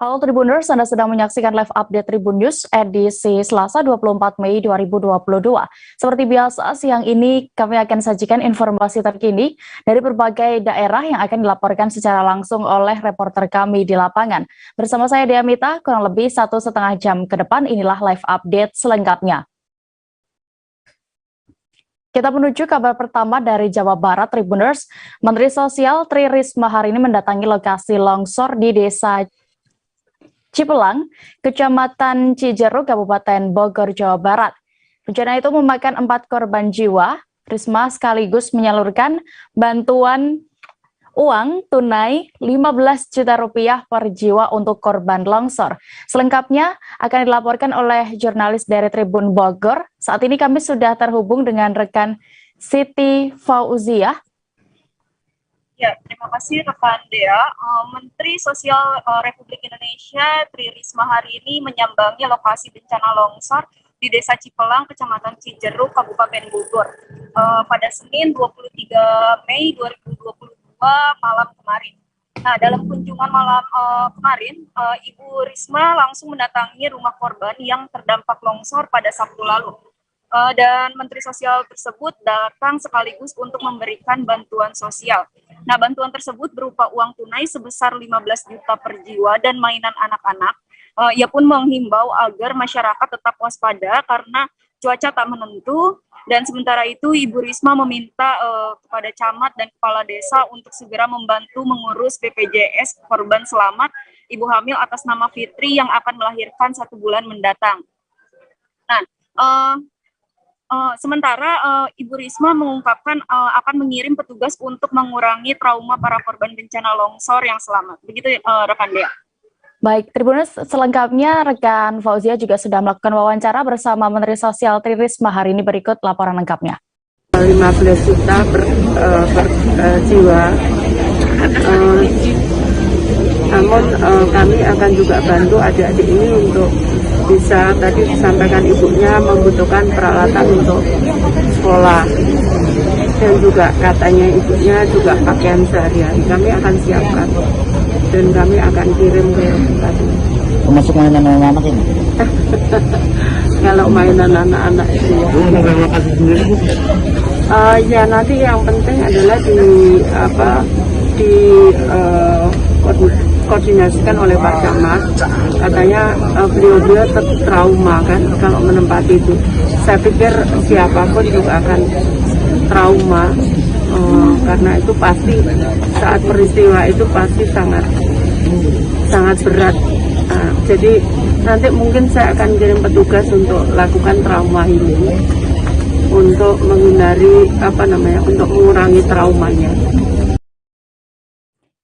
Halo Tribuners, Anda sedang menyaksikan live update Tribun News edisi Selasa 24 Mei 2022. Seperti biasa, siang ini kami akan sajikan informasi terkini dari berbagai daerah yang akan dilaporkan secara langsung oleh reporter kami di lapangan. Bersama saya Dea Mita, kurang lebih 1,5 jam ke depan, inilah live update selengkapnya. Kita menuju kabar pertama dari Jawa Barat, Tribuners. Menteri Sosial Tri Risma hari ini mendatangi lokasi longsor di Desa Cipelang, Kecamatan Cijeruk, Kabupaten Bogor, Jawa Barat. Bencana itu memakan 4 korban jiwa. Risma sekaligus menyalurkan bantuan uang tunai 15 juta rupiah per jiwa untuk korban longsor. Selengkapnya akan dilaporkan oleh jurnalis dari Tribun Bogor. Saat ini kami sudah terhubung dengan rekan Siti Fauziah. Ya, terima kasih rekan Dea. Menteri Sosial Republik Indonesia Tri Risma hari ini menyambangi lokasi bencana longsor di Desa Cipelang, Kecamatan Cijeruk, Kabupaten Bogor pada Senin 23 Mei 2022 malam kemarin. Nah, dalam kunjungan malam kemarin, Ibu Risma langsung mendatangi rumah korban yang terdampak longsor pada Sabtu lalu. Dan Menteri Sosial tersebut datang sekaligus untuk memberikan bantuan sosial. Nah, bantuan tersebut berupa uang tunai sebesar 15 juta per jiwa dan mainan anak-anak. Ia pun menghimbau agar masyarakat tetap waspada karena cuaca tak menentu. Dan sementara itu, Ibu Risma meminta kepada camat dan kepala desa untuk segera membantu mengurus BPJS korban selamat ibu hamil atas nama Fitri yang akan melahirkan 1 bulan mendatang. Nah, sementara Ibu Risma mengungkapkan akan mengirim petugas untuk mengurangi trauma para korban bencana longsor yang selamat. Begitu rekan Dea. Baik, Tribuners, selengkapnya rekan Fauzia juga sudah melakukan wawancara bersama Menteri Sosial Tri Risma hari ini. Berikut laporan lengkapnya. 15 juta per jiwa. Namun kami akan juga bantu adik-adik ini untuk bisa, tadi disampaikan ibunya membutuhkan peralatan untuk sekolah, dan juga katanya ibunya juga pakaian sehari-hari kami akan siapkan dan kami akan kirim ke tadi. Termasuk mainan anak-anak ini? Kalau mainan anak-anak itu ya nanti yang penting adalah koordinasikan oleh Pak Camat. Katanya beliau trauma kan kalau menempati itu. Saya pikir siapapun juga akan trauma karena itu pasti saat peristiwa itu pasti sangat berat. Jadi nanti mungkin saya akan kirim petugas untuk lakukan trauma healing untuk menghindari untuk mengurangi traumanya.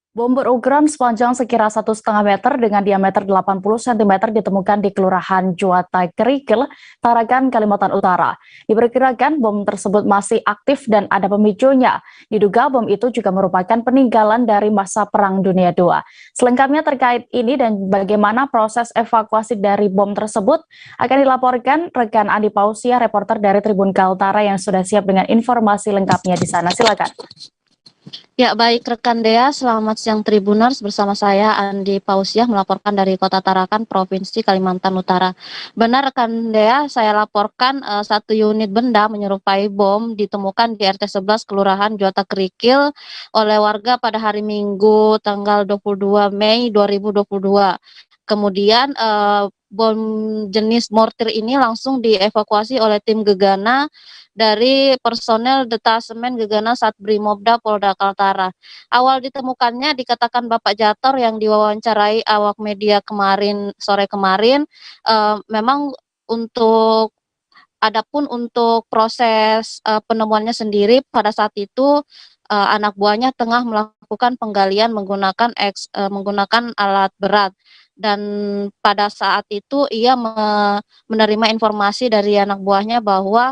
Bom berukuran sepanjang sekira 1,5 meter dengan diameter 80 cm ditemukan di Kelurahan Juwata Kerikil, Taragan, Kalimantan Utara. Diperkirakan bom tersebut masih aktif dan ada pemicunya. Diduga bom itu juga merupakan peninggalan dari masa Perang Dunia II. Selengkapnya terkait ini dan bagaimana proses evakuasi dari bom tersebut akan dilaporkan rekan Andi Pausia, reporter dari Tribun Kaltara yang sudah siap dengan informasi lengkapnya di sana. Silakan. Ya, baik rekan Dea, selamat siang Tribuners, bersama saya Andi Pausiah melaporkan dari Kota Tarakan, Provinsi Kalimantan Utara. Benar rekan Dea, saya laporkan 1 unit benda menyerupai bom ditemukan di RT 11 Kelurahan Juwata Kerikil oleh warga pada hari Minggu tanggal 22 Mei 2022. Kemudian bom jenis mortir ini langsung dievakuasi oleh tim Gegana dari personel detasemen Gegana Satbrimobda Polda Kaltara. Awal ditemukannya dikatakan Bapak Jator yang diwawancarai awak media sore kemarin, memang adapun untuk proses penemuannya sendiri pada saat itu anak buahnya tengah melakukan penggalian menggunakan alat berat. Dan pada saat itu ia menerima informasi dari anak buahnya bahwa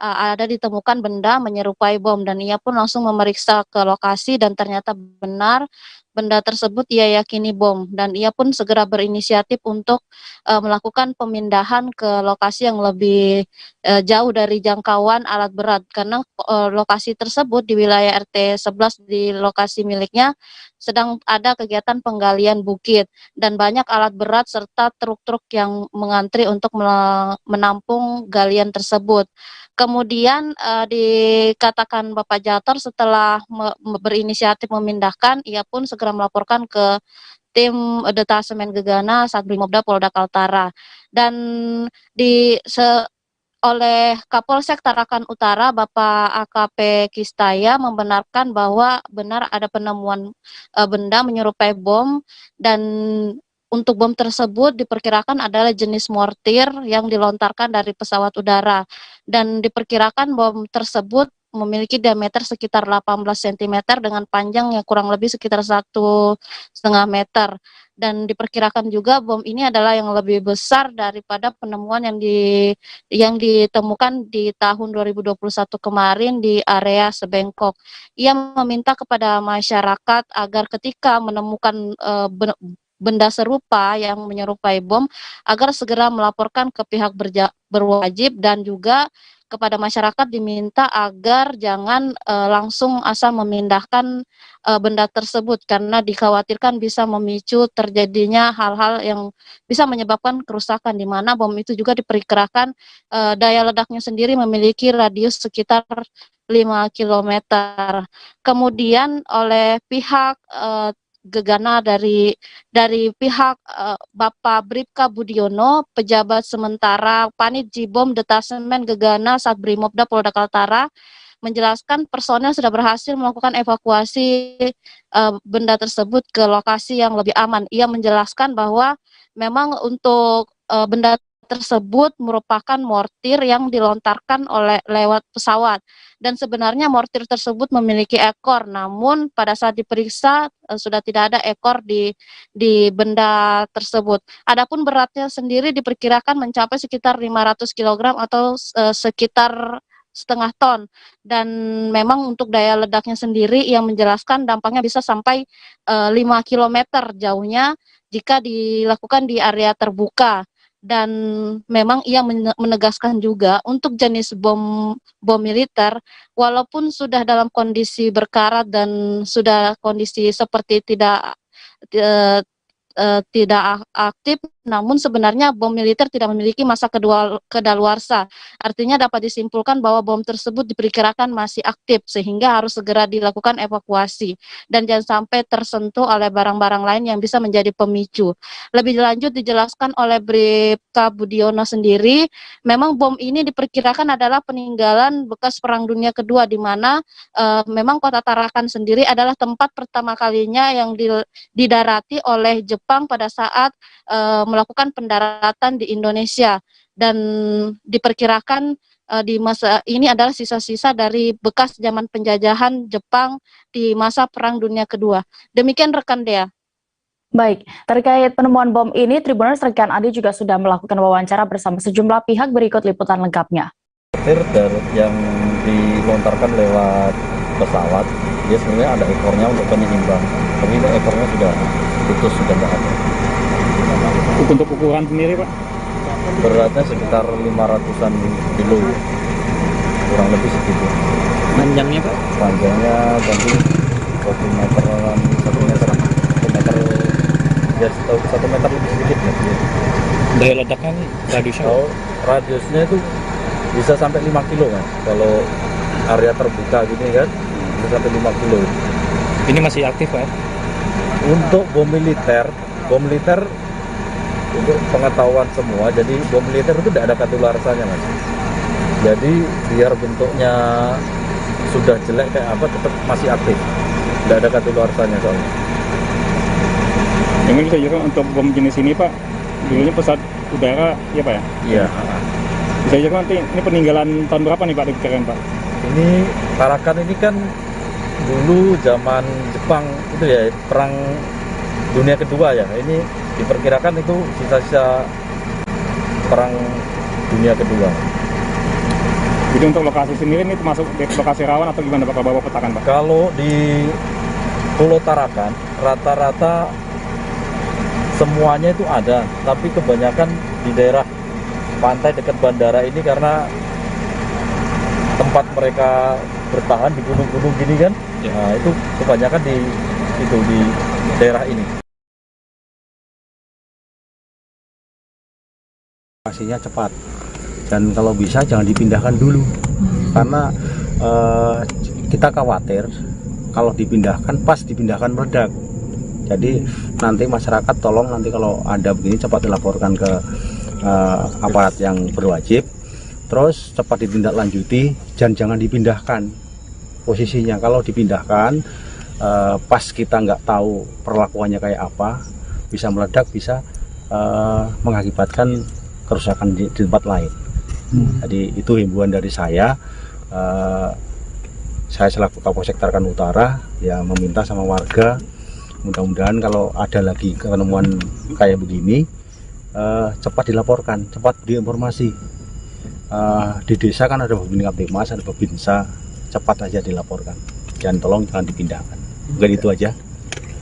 ada ditemukan benda menyerupai bom, dan ia pun langsung memeriksa ke lokasi dan ternyata benar benda tersebut ia yakini bom dan ia pun segera berinisiatif untuk melakukan pemindahan ke lokasi yang lebih jauh dari jangkauan alat berat karena lokasi tersebut di wilayah RT 11 di lokasi miliknya sedang ada kegiatan penggalian bukit dan banyak alat berat serta truk-truk yang mengantri untuk menampung galian tersebut. Kemudian dikatakan Bapak Jator setelah berinisiatif memindahkan, ia pun segera melaporkan ke tim detasemen Gegana Satbrimobda Polda Kaltara dan di oleh Kapolsek Tarakan Utara Bapak AKP Kistaya membenarkan bahwa benar ada penemuan benda menyerupai bom dan untuk bom tersebut diperkirakan adalah jenis mortir yang dilontarkan dari pesawat udara dan diperkirakan bom tersebut memiliki diameter sekitar 18 cm dengan panjang yang kurang lebih sekitar 1,5 meter dan diperkirakan juga bom ini adalah yang lebih besar daripada penemuan yang ditemukan di tahun 2021 kemarin di area Sebengkok. Ia meminta kepada masyarakat agar ketika menemukan benda serupa yang menyerupai bom agar segera melaporkan ke pihak berwajib dan juga kepada masyarakat diminta agar jangan langsung asal memindahkan benda tersebut karena dikhawatirkan bisa memicu terjadinya hal-hal yang bisa menyebabkan kerusakan di mana bom itu juga diperkirakan daya ledaknya sendiri memiliki radius sekitar 5 km. Kemudian oleh pihak Gegana dari pihak Bapak Bribka Budiono, pejabat sementara Panit Jibom Detasemen Gegana Satbrimobda Polda Kaltara, menjelaskan personel sudah berhasil melakukan evakuasi benda tersebut ke lokasi yang lebih aman. Ia menjelaskan bahwa memang untuk benda tersebut merupakan mortir yang dilontarkan lewat pesawat dan sebenarnya mortir tersebut memiliki ekor, namun pada saat diperiksa sudah tidak ada ekor di benda tersebut. Adapun beratnya sendiri diperkirakan mencapai sekitar 500 kg atau sekitar setengah ton dan memang untuk daya ledaknya sendiri yang menjelaskan dampaknya bisa sampai 5 km jauhnya jika dilakukan di area terbuka. Dan memang ia menegaskan juga untuk jenis bom militer walaupun sudah dalam kondisi berkarat dan sudah kondisi seperti tidak aktif, namun sebenarnya bom militer tidak memiliki masa kedaluarsa. Artinya dapat disimpulkan bahwa bom tersebut diperkirakan masih aktif sehingga harus segera dilakukan evakuasi dan jangan sampai tersentuh oleh barang-barang lain yang bisa menjadi pemicu. Lebih lanjut dijelaskan oleh Bribka Budiono sendiri, memang bom ini diperkirakan adalah peninggalan bekas Perang Dunia Kedua di mana memang Kota Tarakan sendiri adalah tempat pertama kalinya yang didarati oleh Jepang pada saat melakukan pendaratan di Indonesia dan diperkirakan di masa ini adalah sisa-sisa dari bekas zaman penjajahan Jepang di masa Perang Dunia Kedua. Demikian rekan Dea. Baik, terkait penemuan bom ini, Tribuners rekan Adi juga sudah melakukan wawancara bersama sejumlah pihak, berikut liputan lengkapnya. Yang dilontarkan lewat pesawat, dia sebenarnya ada ekornya untuk penyeimbang, tapi ini ekornya sudah putus, sudah tidak ada. Untuk ukuran sendiri Pak? Beratnya sekitar 500-an kilo, kurang lebih segitu. Panjangnya Pak? Panjangnya tadi 1 meteran, 1 meter, ya 1 meter lebih sedikit ya. Daya ledaknya radiusnya? Radiusnya itu bisa sampai 5 kilo kan, kalau area terbuka gini kan, bisa sampai 5 kilo. Ini masih aktif Pak? Untuk bom militer untuk pengetahuan semua, jadi bom militer itu tidak ada kadaluarsanya Mas. Jadi biar bentuknya sudah jelek kayak apa tetap masih aktif, tidak ada kadaluarsanya soalnya. Yang bisa juga untuk bom jenis ini Pak, dulunya pesawat udara ya Pak ya? Iya. Bisa juga nanti ini peninggalan tahun berapa nih Pak diperkirakan Pak? Ini Tarakan ini kan dulu zaman Jepang itu ya, Perang Dunia Kedua ya. Ini diperkirakan itu sisa-sisa Perang Dunia Kedua. Jadi untuk lokasi sendiri ini termasuk lokasi rawan atau gimana Pak, kalau bawa petakan Pak? Kalau di Pulau Tarakan rata-rata semuanya itu ada, tapi kebanyakan di daerah pantai dekat bandara ini karena tempat mereka bertahan di gunung-gunung gini kan, nah itu kebanyakan di daerah ini. Pastinya cepat, dan kalau bisa jangan dipindahkan dulu, karena kita khawatir kalau dipindahkan pas dipindahkan meledak. Jadi nanti masyarakat tolong nanti kalau ada begini cepat dilaporkan ke aparat yang berwajib, terus cepat ditindaklanjuti dan jangan dipindahkan posisinya. Kalau dipindahkan pas kita nggak tahu perlakuannya kayak apa, bisa meledak, bisa mengakibatkan kerusakan di tempat lain. Jadi itu himbauan dari saya. Saya selaku Kapolsek Tarakan Utara ya meminta sama warga, mudah-mudahan kalau ada lagi penemuan kayak begini cepat dilaporkan, cepat diinformasi. Di desa kan ada Babin Kaptimas, ada Babinsa, cepat aja dilaporkan. Dan tolong jangan dipindahkan. Mungkin itu aja.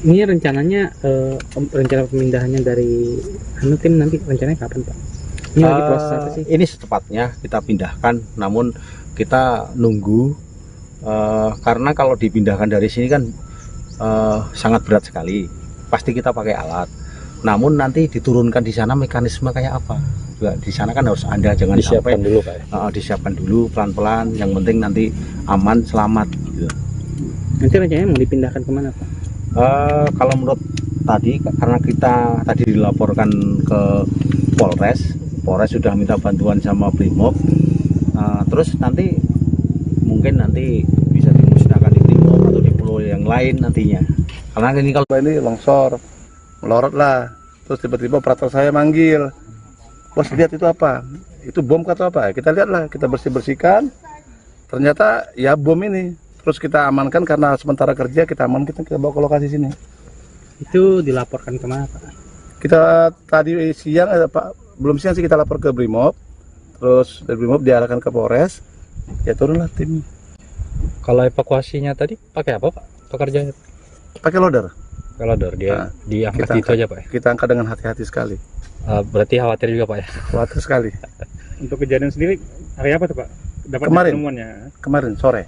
Ini rencananya rencana pemindahannya dari tim nanti rencananya kapan, Pak? Ini lagi proses apa sih? Ini secepatnya kita pindahkan, namun kita nunggu karena kalau dipindahkan dari sini kan sangat berat sekali. Pasti kita pakai alat. Namun nanti diturunkan di sana mekanisme kayak apa? Juga di sana kan harus ada, jangan Disiapkan sampai dulu, Pak. Disiapkan dulu pelan-pelan. Yang penting nanti aman, selamat. Gitu. Nanti rencananya mau dipindahkan kemana, Pak? Kalau menurut tadi, karena kita tadi dilaporkan ke Polres sudah minta bantuan sama Brimob. Terus nanti mungkin nanti bisa dimusnahkan di Brimob atau di pulau yang lain nantinya. Karena ini kalau ini longsor melorot lah, terus tiba-tiba operator saya manggil, bos lihat itu apa? Itu bom atau apa? Kita lihatlah, kita bersihkan. Ternyata ya bom ini. Terus kita amankan karena sementara kerja kita amankan, kita bawa ke lokasi sini. Itu dilaporkan kemana, Pak? Kita tadi siang Pak, belum siang sih kita lapor ke Brimob. Terus dari Brimob diarahkan ke Polres. Ya turunlah tim. Kalau evakuasinya tadi pakai apa, Pak? Pekerjaannya? Pakai loader. Kalau dia diangkat itu aja, Pak ya? Kita angkat dengan hati-hati sekali. Berarti khawatir juga, Pak ya? Khawatir sekali. Untuk kejadian sendiri hari apa tuh, Pak? Dapat Kemarin sore.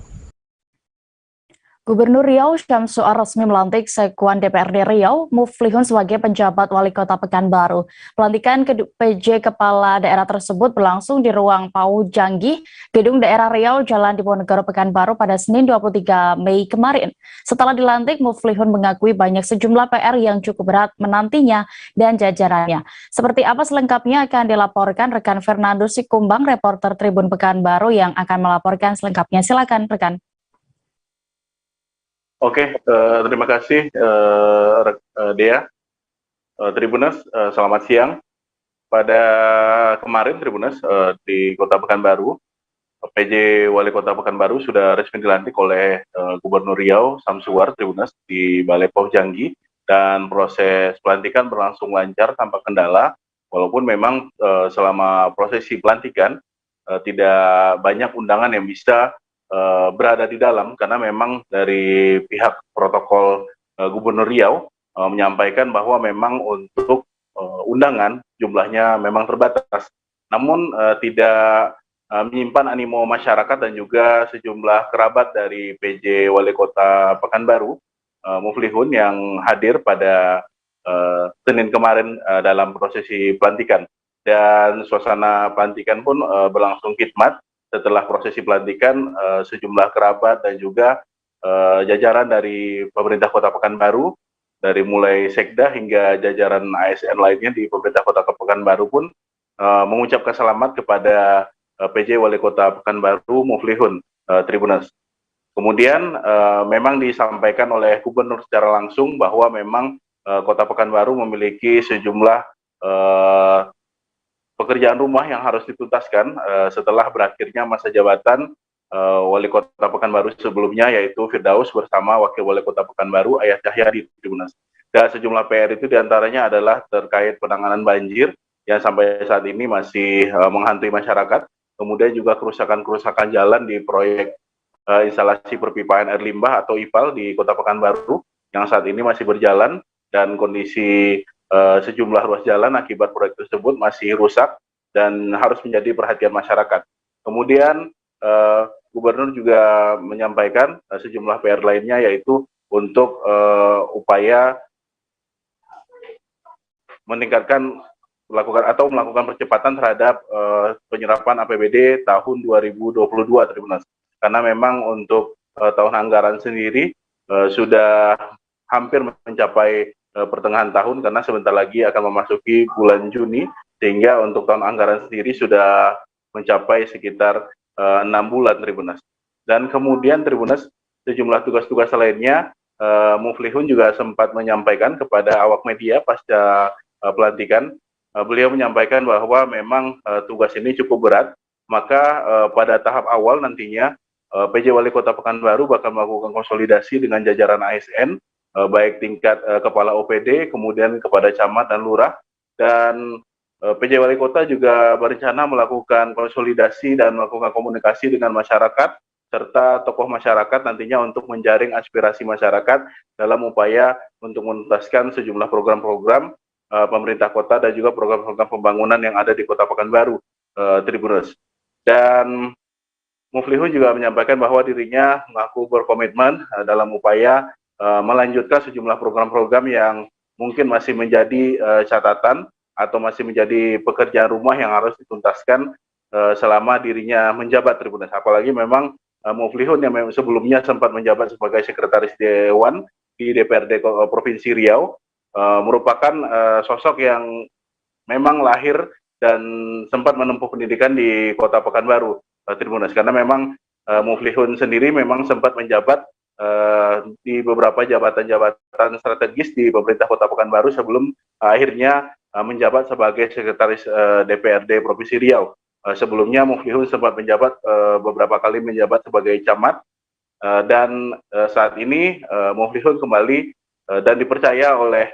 Gubernur Riau Syamsuar resmi melantik Sekwan DPRD Riau Muflihun sebagai penjabat wali kota Pekanbaru. Pelantikan PJ kepala daerah tersebut berlangsung di ruang Pau Janggi, Gedung Daerah Riau, Jalan Diponegoro, Pekanbaru pada Senin 23 Mei kemarin. Setelah dilantik, Muflihun mengakui banyak sejumlah PR yang cukup berat menantinya dan jajarannya. Seperti apa selengkapnya akan dilaporkan rekan Fernando Sikumbang, reporter Tribun Pekanbaru yang akan melaporkan selengkapnya. Silakan rekan. Oke, terima kasih Dea. Tribuners, selamat siang. Pada kemarin Tribuners di Kota Pekanbaru, PJ Wali Kota Pekanbaru sudah resmi dilantik oleh Gubernur Riau Syamsuar Tribuners di Balai Pau Janggi, dan proses pelantikan berlangsung lancar tanpa kendala, walaupun memang selama prosesi pelantikan tidak banyak undangan yang bisa berada di dalam, karena memang dari pihak protokol Gubernur Riau menyampaikan bahwa memang untuk undangan jumlahnya memang terbatas, namun tidak menyimpan animo masyarakat dan juga sejumlah kerabat dari PJ Wali Kota Pekanbaru Muflihun yang hadir pada Senin kemarin dalam prosesi pelantikan. Dan suasana pelantikan pun berlangsung khidmat. Setelah prosesi pelantikan, sejumlah kerabat dan juga jajaran dari pemerintah Kota Pekanbaru, dari mulai Sekda hingga jajaran ASN lainnya di pemerintah Kota Pekanbaru pun mengucapkan selamat kepada PJ Wali Kota Pekanbaru Muflihun Tribuners. Kemudian memang disampaikan oleh Gubernur secara langsung bahwa memang Kota Pekanbaru memiliki sejumlah pekerjaan rumah yang harus dituntaskan setelah berakhirnya masa jabatan Wali Kota Pekanbaru sebelumnya, yaitu Firdaus bersama Wakil Wali Kota Pekanbaru Ayat Cahyadi Tribuners. Dan sejumlah PR itu diantaranya adalah terkait penanganan banjir yang sampai saat ini masih menghantui masyarakat, kemudian juga kerusakan-kerusakan jalan di proyek instalasi perpipaan air limbah atau IPAL di Kota Pekanbaru, yang saat ini masih berjalan dan kondisi sejumlah ruas jalan akibat proyek tersebut masih rusak dan harus menjadi perhatian masyarakat. Kemudian Gubernur juga menyampaikan sejumlah PR lainnya, yaitu untuk upaya meningkatkan melakukan percepatan terhadap penyerapan APBD tahun 2022, Tribunas. Karena memang untuk tahun anggaran sendiri sudah hampir mencapai pertengahan tahun, karena sebentar lagi akan memasuki bulan Juni, sehingga untuk tahun anggaran sendiri sudah mencapai sekitar 6 bulan, Tribunas. Dan kemudian Tribunas, sejumlah tugas-tugas lainnya, Muflihun juga sempat menyampaikan kepada awak media pasca pelantikan. Beliau menyampaikan bahwa memang tugas ini cukup berat, maka pada tahap awal nantinya PJ Wali Kota Pekanbaru bakal melakukan konsolidasi dengan jajaran ASN, baik tingkat kepala OPD, kemudian kepada camat dan lurah, dan PJ Wali Kota juga berencana melakukan konsolidasi dan melakukan komunikasi dengan masyarakat serta tokoh masyarakat nantinya untuk menjaring aspirasi masyarakat dalam upaya untuk menuntaskan sejumlah program-program pemerintah kota dan juga program-program pembangunan yang ada di Kota Pekanbaru, Tribuners. Dan Muflihun juga menyampaikan bahwa dirinya mengaku berkomitmen dalam upaya melanjutkan sejumlah program-program yang mungkin masih menjadi catatan atau masih menjadi pekerjaan rumah yang harus dituntaskan selama dirinya menjabat, Tribuners. Apalagi memang Muflihun yang sebelumnya sempat menjabat sebagai Sekretaris Dewan di DPRD Provinsi Riau, merupakan sosok yang memang lahir dan sempat menempuh pendidikan di Kota Pekanbaru, Tribuners. Karena memang Muflihun sendiri memang sempat menjabat di beberapa jabatan-jabatan strategis di pemerintah Kota Pekanbaru sebelum akhirnya menjabat sebagai Sekretaris DPRD Provinsi Riau. Sebelumnya Muflihun sempat menjabat beberapa kali menjabat sebagai camat, dan saat ini Muflihun kembali dan dipercaya oleh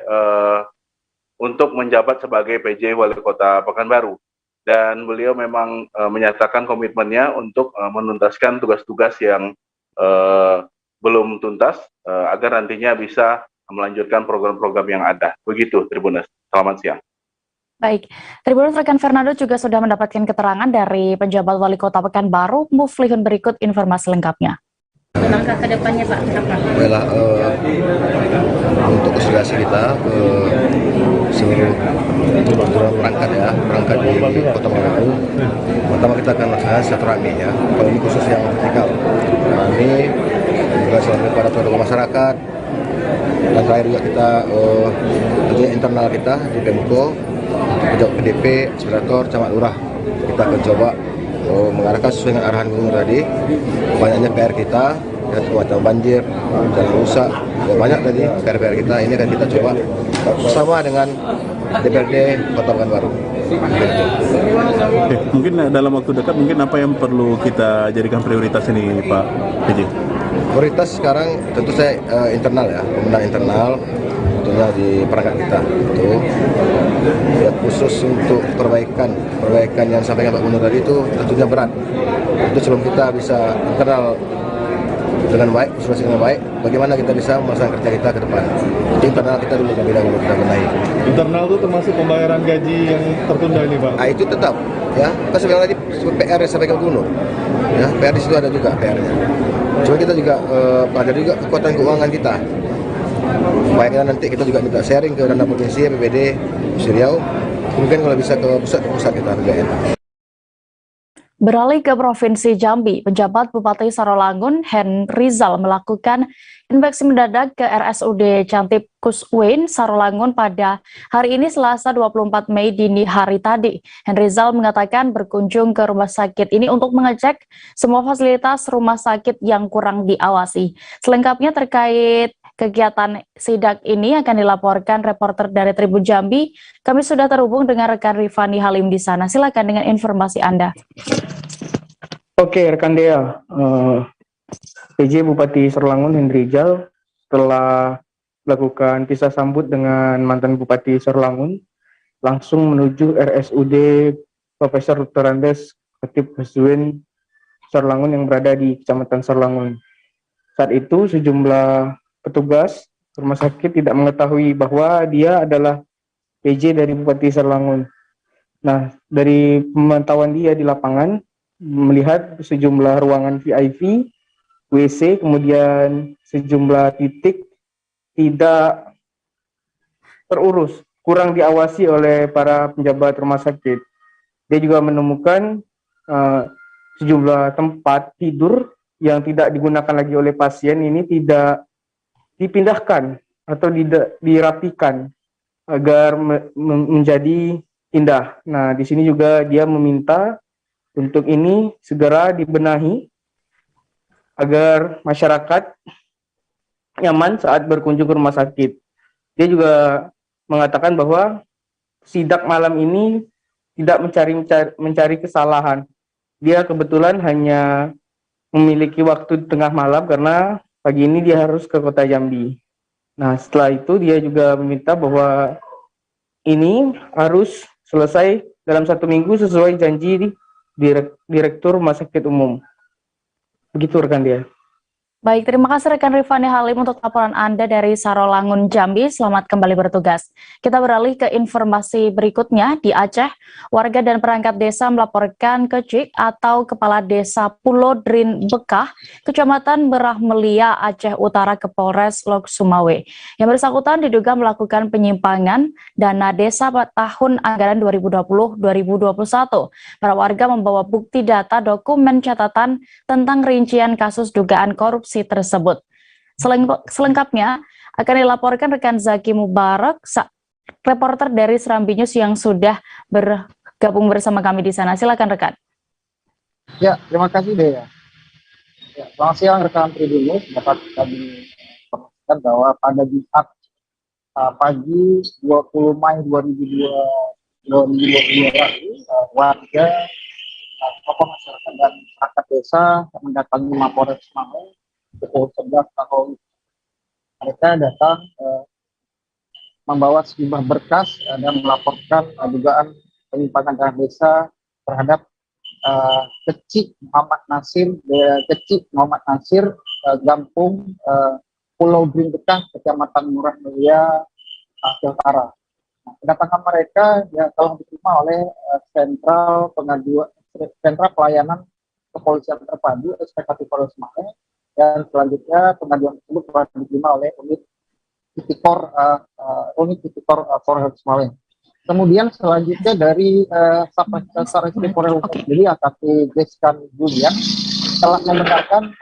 untuk menjabat sebagai PJ Wali Kota Pekanbaru. Dan beliau memang menyatakan komitmennya untuk menuntaskan tugas-tugas yang belum tuntas agar nantinya bisa melanjutkan program-program yang ada. Begitu, Tribuners. Selamat siang. Baik, Tribuners, rekan Fernando juga sudah mendapatkan keterangan dari penjabat Wali Kota Pekanbaru, Muflihun. Berikut informasi lengkapnya. Langkah ke depannya Pak, apa? Baiklah, untuk konsolidasi kita ke seluruh perangkat di Kota Pekanbaru. Pertama kita akan laksanakan silaturahmi ya, kalau ini khusus yang vertikal. Kami juga selalu pada tokoh masyarakat, dan terakhir juga kita internal kita di Pemko, pejabat PDP, aspirator, camat lurah. Kita akan coba mengarahkan sesuai dengan arahan gubernur tadi. Banyaknya PR kita, macam banjir, jalan rusak, banyak tadi PR kita. Ini akan kita coba bersama dengan DPRD Kota Pekanbaru. Mungkin dalam waktu dekat, mungkin apa yang perlu kita jadikan prioritas ini, Pak PJ? Prioritas sekarang tentu saya internal ya, pemenang internal tentunya di perangkat kita itu ya, khusus untuk perbaikan yang disampaikan Pak Gubernur tadi itu tentunya berat. Itu sebelum kita bisa internal dengan baik, konsultasi dengan baik, bagaimana kita bisa melaksanakan kerja kita ke depan. Jadi internal kita dulu kita benahi. Internal itu termasuk pembayaran gaji yang tertunda ini, Pak? Itu tetap ya, kan sebenarnya tadi PR yang disampaikan Gubernur ya, PR di situ ada juga PR-nya. Cuma kita juga ada juga kekuatan keuangan kita. Baiknya nanti kita juga minta sharing ke dana provinsi, APBD, Riau. Mungkin kalau bisa ke pusat kita PBN. Beralih ke Provinsi Jambi, penjabat Bupati Sarolangun, Henrizal, melakukan inspeksi mendadak ke RSUD Cantip Kuswin, Sarolangun pada hari ini Selasa 24 Mei dini hari tadi. Henrizal mengatakan berkunjung ke rumah sakit ini untuk mengecek semua fasilitas rumah sakit yang kurang diawasi. Selengkapnya terkait kegiatan sidak ini akan dilaporkan reporter dari Tribun Jambi. Kami sudah terhubung dengan rekan Rifani Halim di sana. Silakan dengan informasi Anda. Oke, rekan Dea, PJ Bupati Sarolangun Henrizal setelah melakukan pisah sambut dengan mantan Bupati Sarolangun, langsung menuju RSUD Profesor Dr. Andes Cantip Kuswin Sarolangun yang berada di Kecamatan Sarolangun. Saat itu sejumlah petugas rumah sakit tidak mengetahui bahwa dia adalah PJ dari Bupati Serlangun. Nah, dari pemantauan dia di lapangan, melihat sejumlah ruangan VIP, WC, kemudian sejumlah titik tidak terurus, kurang diawasi oleh para penjabat rumah sakit. Dia juga menemukan sejumlah tempat tidur yang tidak digunakan lagi oleh pasien ini tidak dipindahkan atau dirapikan agar menjadi indah. Nah, di sini juga dia meminta untuk ini segera dibenahi agar masyarakat nyaman saat berkunjung ke rumah sakit. Dia juga mengatakan bahwa sidak malam ini tidak mencari kesalahan. Dia kebetulan hanya memiliki waktu tengah malam karena pagi ini dia harus ke kota Jambi. Nah, setelah itu dia juga meminta bahwa ini harus selesai dalam 1 minggu sesuai janji Direktur Rumah Sakit Umum. Begitu rekan dia. Baik, terima kasih rekan Rifani Halim untuk laporan Anda dari Sarolangun, Jambi. Selamat kembali bertugas. Kita beralih ke informasi berikutnya. Di Aceh, warga dan perangkat desa melaporkan Kecik atau Kepala Desa Pulau Drin Bekah, Kecamatan Berah Melia, Aceh Utara ke Polres Lok Sumawe. Yang bersangkutan diduga melakukan penyimpangan dana desa pada tahun anggaran 2020-2021. Para warga membawa bukti data dokumen catatan tentang rincian kasus dugaan korupsi tersebut. Selengkapnya akan dilaporkan rekan Zaki Mubarak, reporter dari Serambi News yang sudah bergabung bersama kami di sana. Silakan rekan. Ya, terima kasih Dea. Ya, selamat siang rekan Tribun News. Dapat kami informasikan bahwa pada Jumat pagi 20 Mei 2022 lalu, warga, tokoh masyarakat dan perangkat desa mendatangi Mapolres Semarang pukul 11 atau mereka datang membawa sejumlah berkas dan melaporkan dugaan penyimpangan dana desa terhadap Kecik Muhammad Nasir, Gampung Pulau Drin Bekah, Kecamatan Murah Mulia, Aceh Utara. Nah, kedatangan mereka ya telah diterima oleh Sentra Pelayanan Kepolisian Terpadu SPKT Polres Semarang, dan selanjutnya pengaduan tersebut telah diterima oleh unit Tipikor Polres Semarang. Kemudian selanjutnya dari Satreskrim Polres jadi AKP Deskan Julian telah membenarkan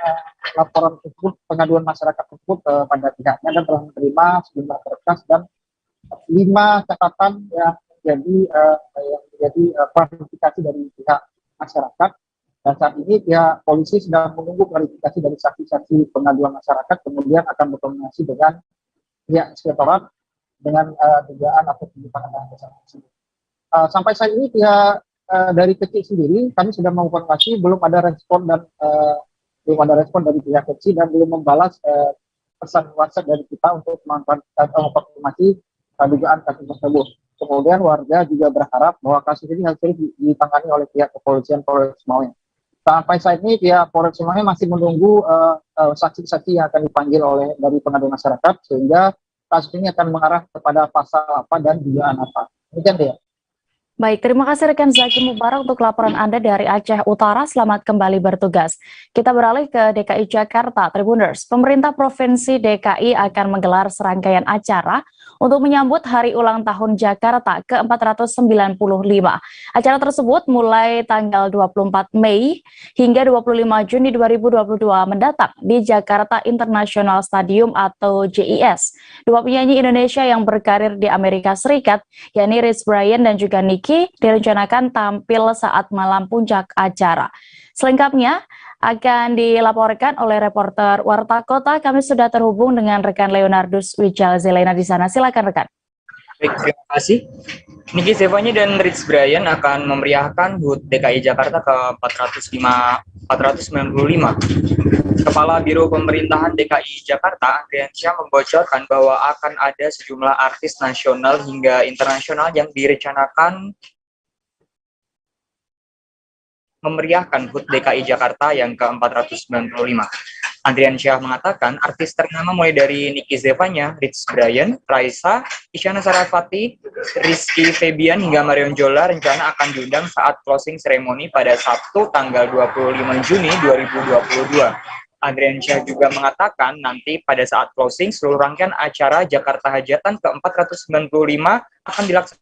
laporan tersebut, pengaduan masyarakat tersebut pada pihaknya, dan telah menerima sejumlah berkas dan 5 catatan yang menjadi klarifikasi dari pihak masyarakat. Dan saat ini pihak polisi sedang menunggu klarifikasi dari saksi-saksi pengaduan masyarakat, kemudian akan berkoordinasi dengan pihak inspektorat dengan dugaan atau penyimpangan dana desa tersebut. Sampai saat ini pihak dari Kecik sendiri kami sudah mengkonfirmasi belum ada respon dari pihak Kecik dan belum membalas pesan WhatsApp dari kita untuk mengkonfirmasi dugaan kasus tersebut. Kemudian warga juga berharap bahwa kasus ini harus ditangani oleh pihak kepolisian Polres Semarang. Sampai saat ini pihak Polres Semarang masih menunggu saksi-saksi yang akan dipanggil dari pengaduan masyarakat, sehingga kasus ini akan mengarah kepada pasal apa dan dugaan apa. Demikian dia. Baik, terima kasih rekan Zaki Mubarak untuk laporan Anda dari Aceh Utara. Selamat kembali bertugas. Kita beralih ke DKI Jakarta, Tribuners. Pemerintah Provinsi DKI akan menggelar serangkaian acara untuk menyambut Hari Ulang Tahun Jakarta ke-495. Acara tersebut mulai tanggal 24 Mei hingga 25 Juni 2022 mendatang di Jakarta International Stadium atau JIS. Dua penyanyi Indonesia yang berkarir di Amerika Serikat, yakni Rich Brian dan juga Nicky, direncanakan tampil saat malam puncak acara. Selengkapnya akan dilaporkan oleh reporter Warta Kota. Kami sudah terhubung dengan rekan Leonardus Wijal Zelena di sana. Silakan rekan. Baik, terima kasih. Nicky Stefani dan Rich Brian akan memeriahkan HUT DKI Jakarta ke-495. Kepala Biro Pemerintahan DKI Jakarta, Andriansyah, membocorkan bahwa akan ada sejumlah artis nasional hingga internasional yang direncanakan memeriahkan HUT DKI Jakarta yang ke-495. Andrian Syah mengatakan artis ternama mulai dari Nicky Zevanya, Rich Brian, Raisa, Isyana Sarasvati, Rizky Febian hingga Marion Jola rencana akan diundang saat closing ceremony pada Sabtu tanggal 25 Juni 2022. Andrian Syah juga mengatakan nanti pada saat closing seluruh rangkaian acara Jakarta Hajatan ke-495 akan dilaksanakan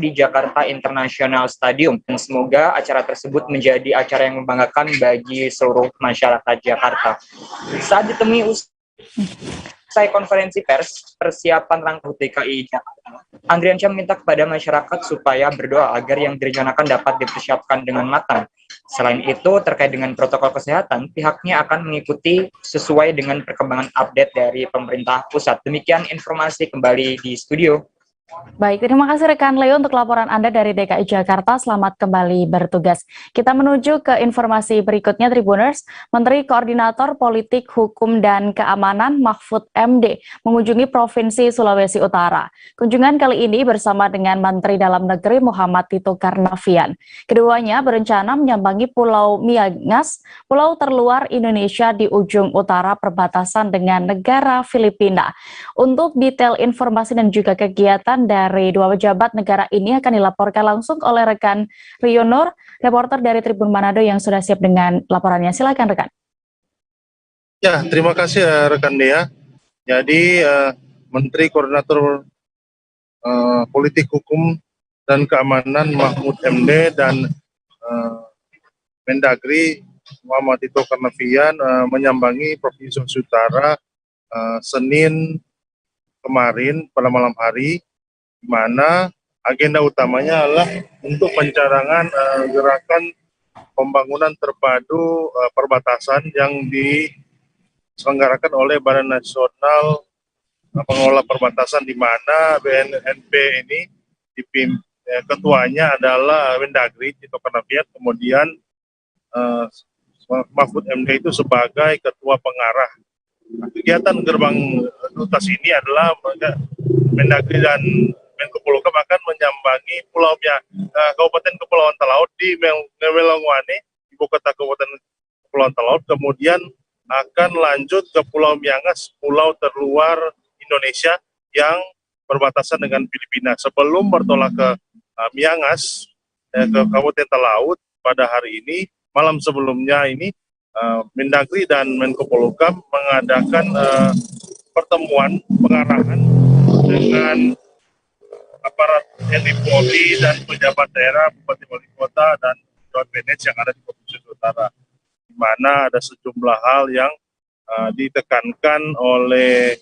di Jakarta International Stadium, dan semoga acara tersebut menjadi acara yang membanggakan bagi seluruh masyarakat Jakarta. Saat ditemui usai konferensi pers persiapan rangkaian DKI Jakarta, Andrian Syah meminta kepada masyarakat supaya berdoa agar yang direncanakan dapat dipersiapkan dengan matang. Selain itu, terkait dengan protokol kesehatan, pihaknya akan mengikuti sesuai dengan perkembangan update dari pemerintah pusat. Demikian informasi kembali di studio. Baik, terima kasih rekan Leo untuk laporan Anda dari DKI Jakarta. Selamat kembali bertugas. Kita menuju ke informasi berikutnya, Tribuners. Menteri Koordinator Politik, Hukum, dan Keamanan Mahfud MD mengunjungi Provinsi Sulawesi Utara. Kunjungan kali ini bersama dengan Menteri Dalam Negeri Muhammad Tito Karnavian. Keduanya berencana menyambangi Pulau Miangas, pulau terluar Indonesia di ujung utara perbatasan dengan negara Filipina. Untuk detail informasi dan juga kegiatan dari dua pejabat negara ini akan dilaporkan langsung oleh rekan Rio Nur, reporter dari Tribun Manado yang sudah siap dengan laporannya. Silakan rekan. Ya, terima kasih rekan Dea. Jadi Menteri Koordinator Politik Hukum dan Keamanan Mahfud MD dan Mendagri Muhammad Tito Karnavian menyambangi Provinsi Sulawesi Utara Senin kemarin pada malam hari, di mana agenda utamanya adalah untuk pencarangan gerakan pembangunan terpadu perbatasan yang diselenggarakan oleh Badan Nasional Pengelola Perbatasan, di mana BNNP ini ketuanya adalah Mendagri Tito Karnavian, kemudian Mahfud MD itu sebagai ketua pengarah. Nah, kegiatan gerbang tuntas ini adalah Mendagri dan Menko Polhukam akan menyambangi Kabupaten Kepulauan Talaut di Melongwane, ibu kota Kabupaten Kepulauan Talaut, kemudian akan lanjut ke Pulau Miangas, pulau terluar Indonesia yang berbatasan dengan Filipina. Sebelum bertolak ke Miangas, ke Kabupaten Talaut pada hari ini, malam sebelumnya ini, Mendagri dan Menko Polhukam mengadakan pertemuan pengarahan dengan aparat TNI Polri dan pejabat daerah, bupati wali kota dan dewan PNS yang ada di Provinsi Utara, di mana ada sejumlah hal yang ditekankan oleh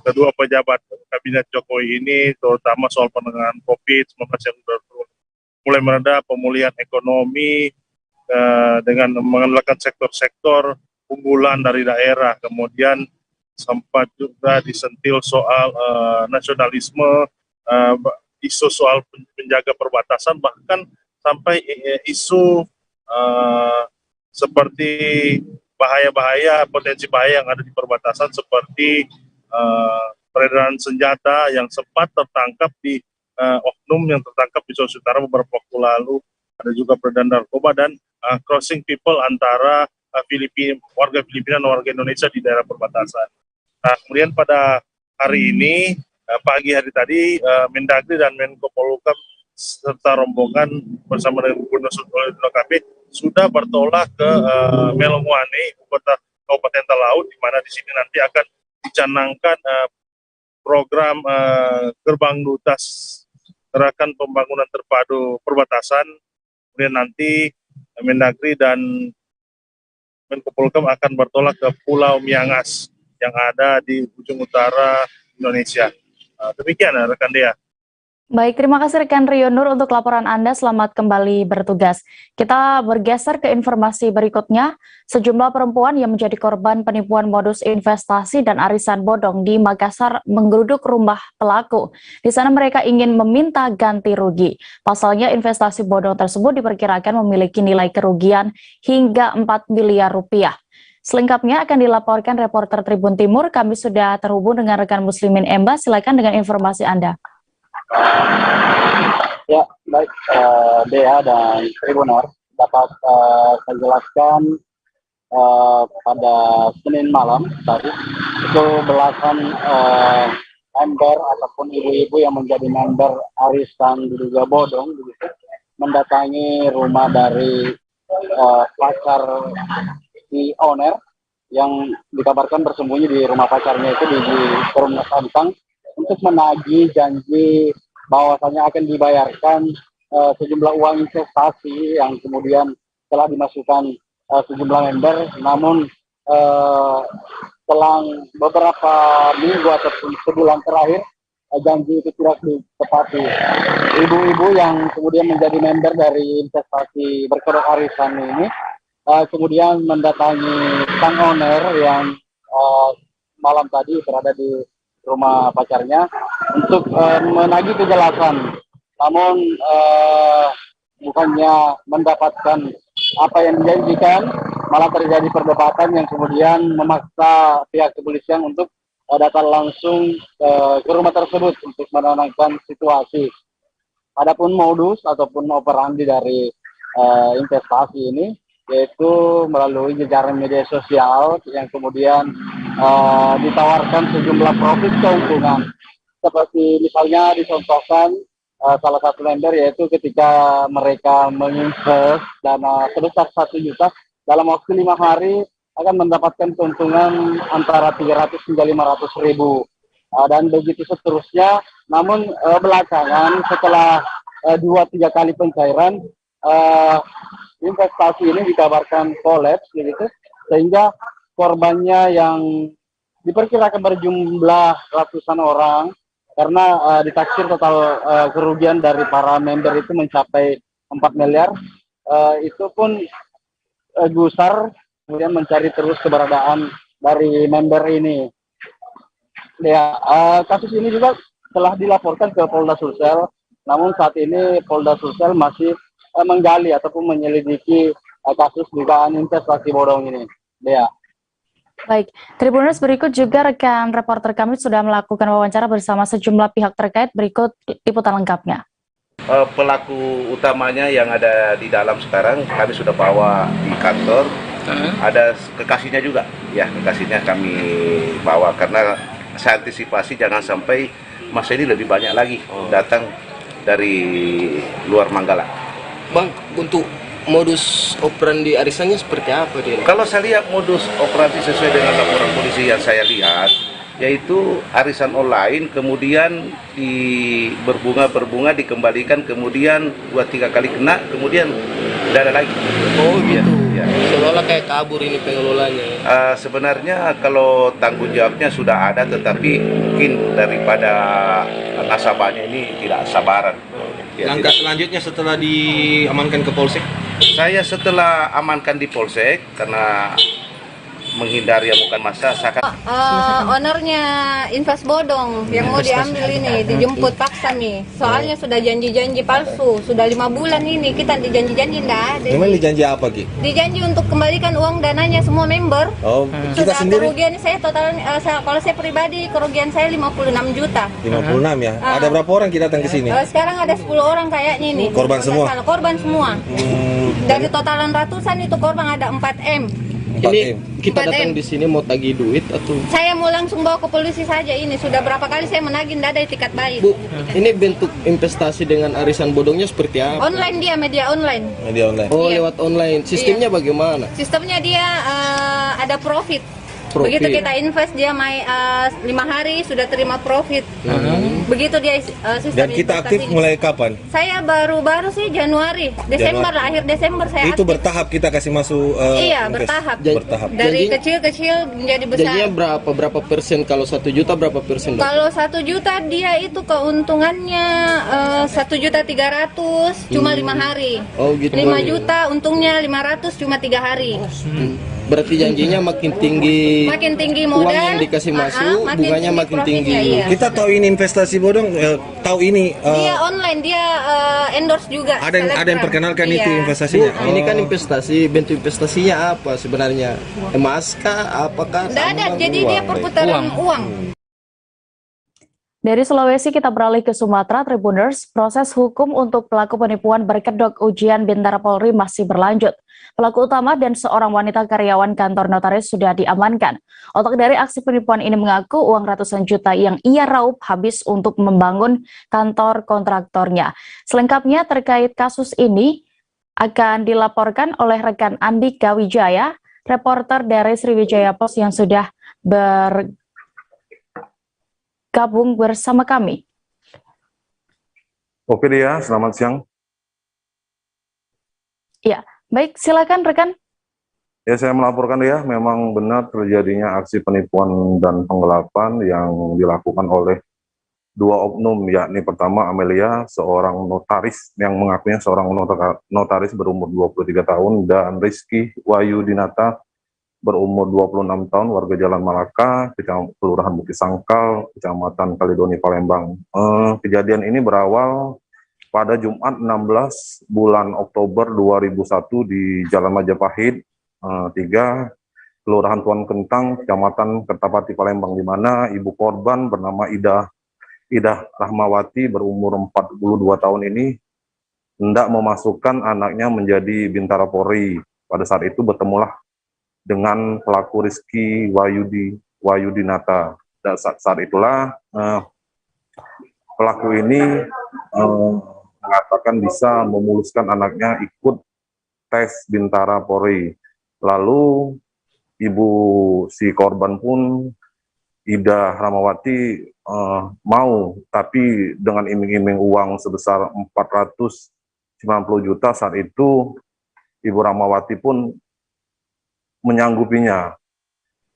kedua pejabat kabinet Jokowi ini, terutama soal penanganan COVID-19 yang mulai mereda, pemulihan ekonomi dengan mengandalkan sektor-sektor unggulan dari daerah, kemudian sempat juga disentil soal nasionalisme, isu soal penjaga perbatasan, bahkan sampai isu seperti bahaya-bahaya, potensi bahaya yang ada di perbatasan, seperti peredaran senjata yang sempat tertangkap di oknum yang tertangkap di Sulawesi Utara beberapa waktu lalu. Ada juga peredaran narkoba dan crossing people antara warga Filipina dan warga Indonesia di daerah perbatasan. Nah, kemudian pada hari ini, pagi hari tadi, Mendagri dan Menko Polhukam serta rombongan bersama dengan Gubernur Sulawesi sudah bertolak ke Melongwane, ibu kota Kabupaten Talaut, di mana di sini nanti akan dicanangkan program gerbang tuntas gerakan pembangunan terpadu perbatasan. Kemudian nanti Mendagri dan Menko Polhukam akan bertolak ke Pulau Miangas yang ada di ujung utara Indonesia. Demikian rekan Dea. Baik, terima kasih rekan Rio Nur untuk laporan Anda. Selamat kembali bertugas. Kita bergeser ke informasi berikutnya. Sejumlah perempuan yang menjadi korban penipuan modus investasi dan arisan bodong di Makassar menggeruduk rumah pelaku. Di sana mereka ingin meminta ganti rugi. Pasalnya investasi bodong tersebut diperkirakan memiliki nilai kerugian hingga 4 miliar rupiah. Selengkapnya akan dilaporkan reporter Tribun Timur. Kami sudah terhubung dengan rekan Muslimin Emba. Silakan dengan informasi Anda. Ya, baik Dea dan Tribunor, dapat saya jelaskan pada Senin malam tadi itu belasan member ataupun ibu-ibu yang menjadi member arisan diduga bodong begitu mendatangi rumah dari pacar si owner yang dikabarkan bersembunyi di rumah pacarnya itu di Perumnas Sampang untuk menagih janji bahwasanya akan dibayarkan sejumlah uang investasi yang kemudian telah dimasukkan sejumlah member, namun selang beberapa minggu ataupun sebulan terakhir janji itu tidak ditepati. Ibu-ibu yang kemudian menjadi member dari investasi berkedok arisan ini kemudian mendatangi sang owner yang malam tadi berada di rumah pacarnya untuk menagih kejelasan. Namun bukannya mendapatkan apa yang dijanjikan, malah terjadi perdebatan yang kemudian memaksa pihak kepolisian untuk datang langsung ke rumah tersebut untuk menenangkan situasi. Adapun modus ataupun operandi dari investasi ini yaitu melalui jejaring media sosial yang kemudian ditawarkan sejumlah profit keuntungan. Seperti misalnya dicontohkan salah satu member yaitu ketika mereka menginvest dana sebesar 1 juta dalam waktu 5 hari akan mendapatkan keuntungan antara 300 hingga 500 ribu dan begitu seterusnya. Namun belakangan setelah 2-3 kali pencairan investasi ini dikabarkan kolaps begitu sehingga korbannya yang diperkirakan berjumlah ratusan orang karena ditaksir total kerugian dari para member itu mencapai 4 miliar. Itu pun gusar kemudian mencari terus keberadaan dari member ini. Ya, kasus ini juga telah dilaporkan ke Polda Sulsel, namun saat ini Polda Sulsel masih menggali ataupun menyelidiki kasus dugaan investasi bodong ini. Ya. Baik, Tribuners, berikut juga rekan reporter kami sudah melakukan wawancara bersama sejumlah pihak terkait. Berikut liputan lengkapnya. Pelaku utamanya yang ada di dalam sekarang kami sudah bawa di kantor. Ada kekasihnya juga, ya kekasihnya kami bawa karena saya antisipasi jangan sampai masa ini lebih banyak lagi datang dari luar Manggala. Bang, untuk modus operandi arisannya seperti apa dia? Kalau saya lihat modus operandi sesuai dengan laporan polisi yang saya lihat, yaitu arisan online, kemudian berbunga dikembalikan, kemudian 2-3 kali kena, kemudian tidak ada lagi. Oh gitu. Ya. Seolah-olah kayak kabur ini pengelolanya. Sebenarnya kalau tanggung jawabnya sudah ada, tetapi mungkin daripada nasabahnya ini tidak sabaran. Ya, langkah selanjutnya setelah diamankan ke Polsek? Saya setelah amankan di Polsek karena menghindari amukan massa. Ownernya invest bodong yang mau diambil ini dijemput paksa nih. Soalnya sudah janji-janji palsu, sudah 5 bulan ini kita dijanji-janji enggak ada. Gimana dijanji apa Ki? Dijanji untuk kembalikan uang dananya semua member. Oh, kita sudah sendiri? Kerugian saya total, kalau saya pribadi kerugian saya 56 juta. 56 ya? Ada berapa orang kita datang ke sini? Sekarang ada 10 orang kayaknya ini. Korban semua? Korban semua. Dari totalan ratusan itu korban ada 4M. Ini kita datang di sini mau tagih duit atau? Saya mau langsung bawa ke polisi saja ini. Sudah berapa kali saya menagih, tidak ada etikat baik. Bu, ini bentuk investasi dengan arisan bodongnya seperti apa? Online dia, media online. Media online. Oh, iya. Lewat online. Sistemnya bagaimana? Sistemnya dia ada profit. Begitu kita invest dia 5 hari sudah terima profit. Begitu dia sistem. Dan kita aktif mulai kapan? Saya baru-baru sih Januari, Desember lah, akhir Desember saya itu aktif. bertahap kita kasih masuk. Iya, bertahap. Bertahap. Dari kecil-kecil menjadi besar. Jadinya berapa persen? Kalau 1 juta berapa persen? Kalau 1 juta dia itu keuntungannya 1.300.000 cuma 5 hari. Oh gitu. 5 juta untungnya 500 cuma 3 hari. Berarti janjinya makin tinggi. Makin tinggi modal. Uang yang dikasih masuk, bunganya makin tinggi. Iya. Kita tahu ini investasi bodong, tahu ini. Dia online, dia endorse juga. Ada yang perkenalkan itu investasinya. Ini kan investasi, bentuk investasinya apa sebenarnya? Emas kah? Apakah? Tidak ada, jadi dia perputaran uang. Dari Sulawesi kita beralih ke Sumatera, Tribuners. Proses hukum untuk pelaku penipuan berkedok ujian Bintara Polri masih berlanjut. Pelaku utama dan seorang wanita karyawan kantor notaris sudah diamankan. Otak dari aksi penipuan ini mengaku uang ratusan juta yang ia raup habis untuk membangun kantor kontraktornya. Selengkapnya terkait kasus ini akan dilaporkan oleh rekan Andika Wijaya, reporter dari Sriwijaya Post yang sudah bergabung bersama kami. Oke Dia, selamat siang. Ya, baik, silakan rekan. Ya, saya melaporkan ya, memang benar terjadinya aksi penipuan dan penggelapan yang dilakukan oleh dua oknum, yakni pertama Amelia, seorang notaris yang mengakunya seorang notaris berumur 23 tahun, dan Rizky Wahyu Dinata berumur 26 tahun, warga Jalan Malaka, Kelurahan Bukit Sangkal, Kecamatan Kalidoni, Palembang. Kejadian ini berawal pada Jumat 16 bulan Oktober 2001 di Jalan Majapahit 3, Kelurahan Tuan Kentang, Kecamatan Kertapati, Palembang, di mana ibu korban bernama Idah Rahmawati berumur 42 tahun ini hendak memasukkan anaknya menjadi Bintara Polri. Pada saat itu bertemulah dengan pelaku Rizky Wahyu Dinata. Dan saat itulah pelaku ini mengatakan bisa memuluskan anaknya ikut tes Bintara Polri. Lalu ibu si korban pun, Idah Rahmawati, mau, tapi dengan iming-iming uang sebesar 490 juta. Saat itu ibu Rahmawati pun menyanggupinya.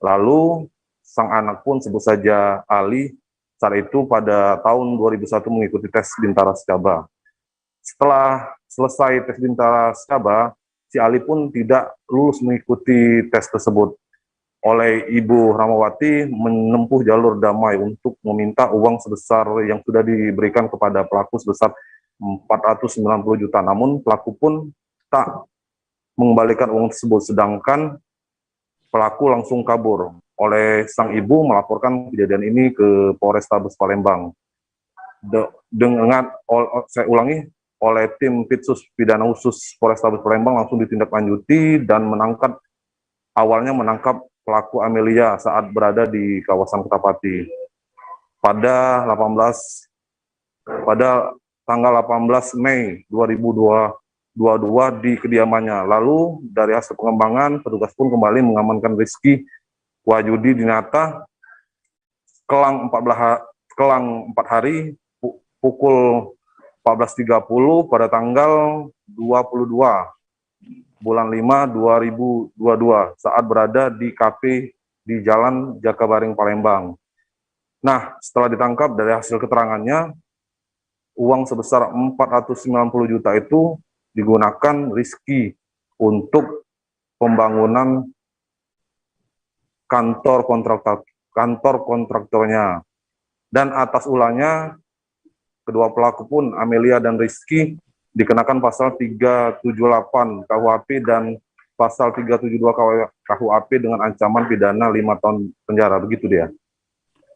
Lalu sang anak pun sebut saja Ali, saat itu pada tahun 2001 mengikuti tes Bintara Secaba. Setelah selesai tes Bintara Secaba, si Ali pun tidak lulus mengikuti tes tersebut. Oleh Ibu Rahmawati menempuh jalur damai untuk meminta uang sebesar yang sudah diberikan kepada pelaku sebesar 490 juta. Namun pelaku pun tak mengembalikan uang tersebut, sedangkan pelaku langsung kabur. Oleh sang ibu melaporkan kejadian ini ke Polrestabes Palembang. Saya ulangi, oleh tim Pitsus Pidana Khusus Polrestabes Palembang langsung ditindaklanjuti dan awalnya menangkap pelaku Amelia saat berada di kawasan Kertapati. Pada tanggal 18 Mei 2022 di kediamannya. Lalu dari hasil pengembangan, petugas pun kembali mengamankan Rizky Wahyu Dinata kelang 4 hari pukul 14.30 pada tanggal 22 bulan 5 2022 saat berada di kafe di Jalan Jakabaring, Palembang. Nah, setelah ditangkap, dari hasil keterangannya, uang sebesar 490 juta itu digunakan Rizky untuk pembangunan kantor kontraktornya. Dan atas ulangnya, kedua pelaku pun, Amelia dan Rizky, dikenakan pasal 378 KUHP dan pasal 372 KUHP dengan ancaman pidana 5 tahun penjara. Begitu Dia.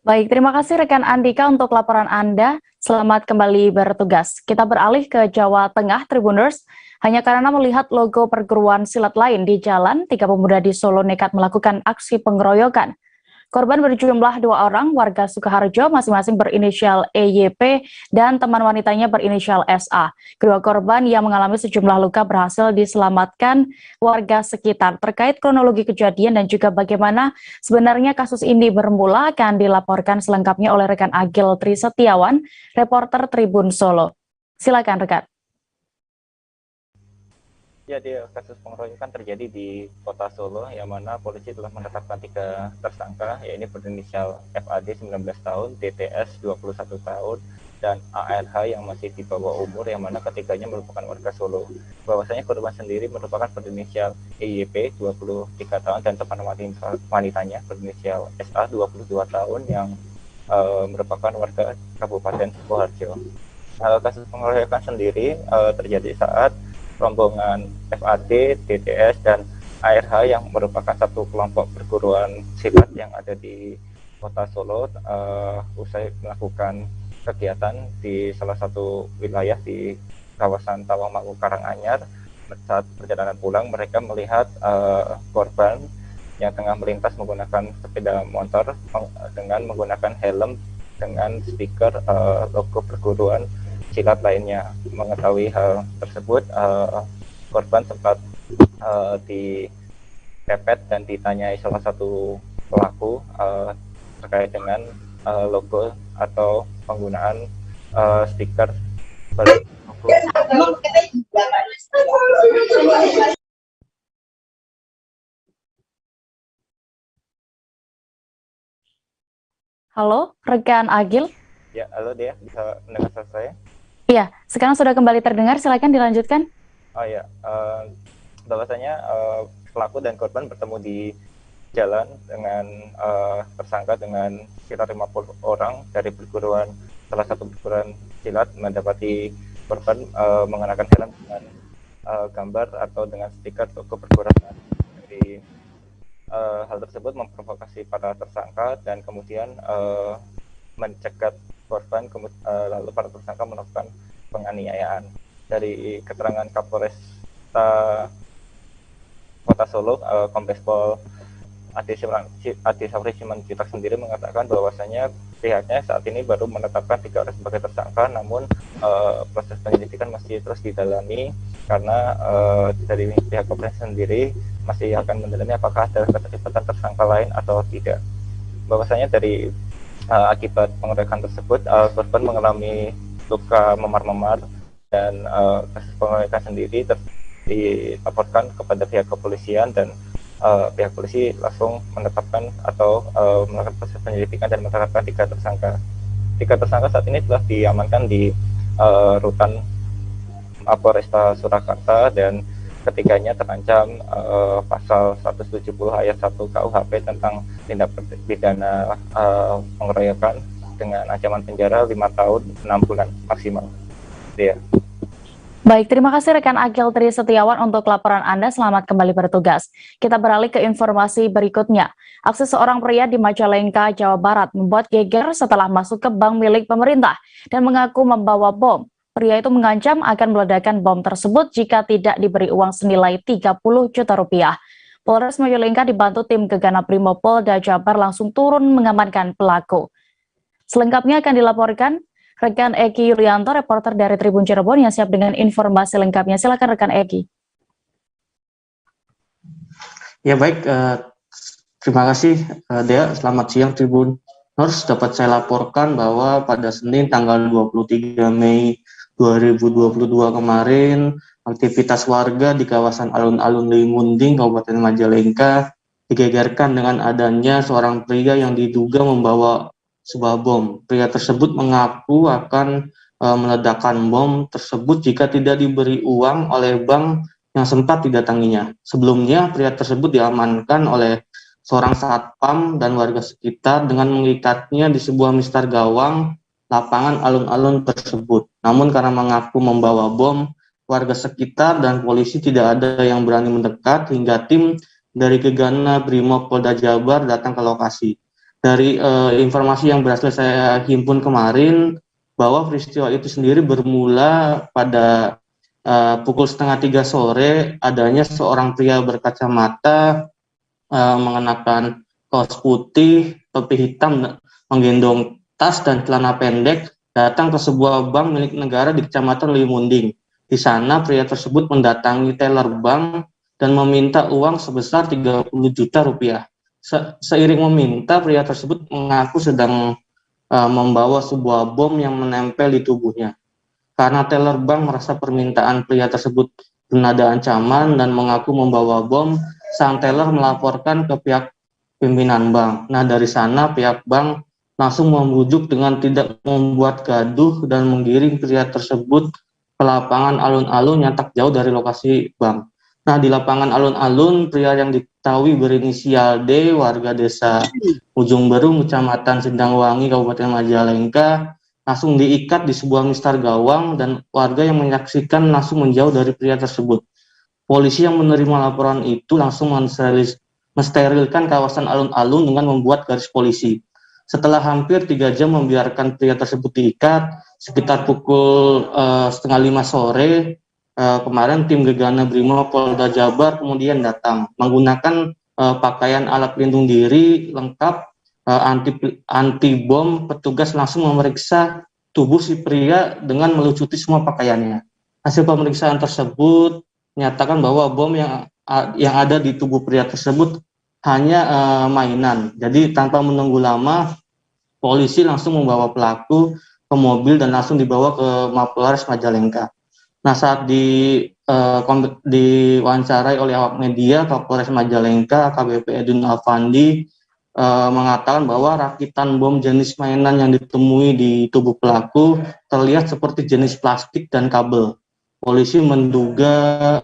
Baik, terima kasih rekan Andika untuk laporan Anda. Selamat kembali bertugas. Kita beralih ke Jawa Tengah, Tribuners. Hanya karena melihat logo perguruan silat lain di jalan, 3 pemuda di Solo nekat melakukan aksi pengeroyokan. Korban berjumlah 2 orang, warga Sukoharjo, masing-masing berinisial EYP dan teman wanitanya berinisial SA. Kedua korban yang mengalami sejumlah luka berhasil diselamatkan warga sekitar. Terkait kronologi kejadian dan juga bagaimana sebenarnya kasus ini bermula akan dilaporkan selengkapnya oleh rekan Agil Tri Setiawan, reporter Tribun Solo. Silakan rekan. Ya, kasus pengeroyokan terjadi di kota Solo, yang mana polisi telah menetapkan 3 tersangka, yaitu berinisial FAD 19 tahun, TTS 21 tahun, dan ARH yang masih di bawah umur, yang mana ketiganya merupakan warga Solo. Bahwasanya korban sendiri merupakan berinisial EYP 23 tahun dan teman wanitanya berinisial SA 22 tahun yang merupakan warga Kabupaten Sukoharjo. Kasus pengeroyokan sendiri terjadi saat rombongan FAD, TTS, dan ARH yang merupakan satu kelompok perguruan silat yang ada di Kota Solo usai melakukan kegiatan di salah satu wilayah di kawasan Tawangmangu Karanganyar. Saat perjalanan pulang, mereka melihat korban yang tengah melintas menggunakan sepeda motor dengan menggunakan helm dengan stiker logo perguruan silat lainnya. Mengetahui hal tersebut, korban sempat dipepet dan ditanyai salah satu pelaku terkait dengan logo atau penggunaan stiker berlogo. Halo, rekan Agil. Ya, halo Dea, bisa mendengar suara saya? Iya, sekarang sudah kembali terdengar, silakan dilanjutkan. Oh ya, bahwasanya pelaku dan korban bertemu di jalan dengan tersangka dengan sekitar 50 orang dari salah satu perguruan silat, mendapati korban mengenakan helm dengan gambar atau dengan stiker logo perguruan. Jadi hal tersebut memprovokasi para tersangka dan kemudian mencegat korban, lalu para tersangka melakukan penganiayaan. Dari keterangan Kapolres Kota Solo, Kombes Pol Adi Safri Simanjuntak sendiri mengatakan bahwasanya pihaknya saat ini baru menetapkan 3 orang sebagai tersangka, namun proses penyelidikan masih terus didalami karena dari pihak Polres sendiri masih akan mendalami apakah ada keterlibatan tersangka lain atau tidak. Bahwasanya dari akibat pengeroyokan tersebut, korban mengalami luka memar-memar dan kasus pengeroyokan sendiri dilaporkan kepada pihak kepolisian dan pihak polisi langsung menetapkan atau melakukan proses penyelidikan dan menetapkan 3 tersangka. 3 tersangka saat ini telah diamankan di rutan Polresta Surakarta dan ketiganya terancam pasal 170 ayat 1 KUHP tentang tindak pidana pengeroyokan dengan ancaman penjara 5 tahun 6 bulan maksimal. Dia. Baik, terima kasih rekan Agil Tri Setiawan untuk laporan Anda. Selamat kembali bertugas. Kita beralih ke informasi berikutnya. Aksi seorang pria di Majalengka, Jawa Barat membuat geger setelah masuk ke bank milik pemerintah dan mengaku membawa bom. Pria itu mengancam akan meledakkan bom tersebut jika tidak diberi uang senilai 30 juta rupiah. Polres Majalengka dibantu tim Gegana Brimopolda Jabar langsung turun mengamankan pelaku. Selengkapnya akan dilaporkan rekan Eki Yulianto, reporter dari Tribun Cirebon yang siap dengan informasi lengkapnya. Silakan rekan Eki. Ya baik, terima kasih Dea. Selamat siang Tribun Nors. Dapat saya laporkan bahwa pada Senin tanggal 23 Mei 2022 kemarin, aktivitas warga di kawasan alun-alun Limunding, Kabupaten Majalengka digegerkan dengan adanya seorang pria yang diduga membawa sebuah bom. Pria tersebut mengaku akan meledakkan bom tersebut jika tidak diberi uang oleh bank yang sempat didatanginya. Sebelumnya, pria tersebut diamankan oleh seorang satpam dan warga sekitar dengan mengikatnya di sebuah mistar gawang lapangan alun-alun tersebut. Namun karena mengaku membawa bom, warga sekitar dan polisi tidak ada yang berani mendekat hingga tim dari Gegana Brimopolda Jabar datang ke lokasi. Dari informasi yang berhasil saya himpun kemarin, bahwa peristiwa itu sendiri bermula pada pukul 2:30 sore, adanya seorang pria berkacamata mengenakan kaos putih, topi hitam, menggendong tas dan celana pendek, datang ke sebuah bank milik negara di Kecamatan Limunding. Di sana pria tersebut mendatangi teller bank dan meminta uang sebesar 30 juta rupiah. Seiring meminta, pria tersebut mengaku sedang membawa sebuah bom yang menempel di tubuhnya. Karena teller bank merasa permintaan pria tersebut bernada ancaman dan mengaku membawa bom, sang teller melaporkan ke pihak pimpinan bank. Nah, dari sana pihak bank langsung membujuk dengan tidak membuat gaduh dan menggiring pria tersebut ke lapangan alun-alun yang tak jauh dari lokasi bank. Nah, di lapangan alun-alun, pria yang diketahui berinisial D, warga desa Ujung Berung, Kecamatan Sindangwangi, Kabupaten Majalengka, langsung diikat di sebuah mistar gawang dan warga yang menyaksikan langsung menjauh dari pria tersebut. Polisi yang menerima laporan itu langsung mensterilkan kawasan alun-alun dengan membuat garis polisi. Setelah hampir 3 jam membiarkan pria tersebut diikat, sekitar pukul 4:30 sore, kemarin tim Gegana Brimob Polda Jabar kemudian datang menggunakan pakaian alat pelindung diri lengkap, anti bom. Petugas langsung memeriksa tubuh si pria dengan melucuti semua pakaiannya. Hasil pemeriksaan tersebut menyatakan bahwa bom yang ada di tubuh pria tersebut hanya mainan. Jadi tanpa menunggu lama, polisi langsung membawa pelaku ke mobil dan langsung dibawa ke Mapolres Majalengka. Nah, saat diwawancarai oleh awak media, Kapolres Majalengka AKBP Edun Alfandi mengatakan bahwa rakitan bom jenis mainan yang ditemui di tubuh pelaku terlihat seperti jenis plastik dan kabel. Polisi menduga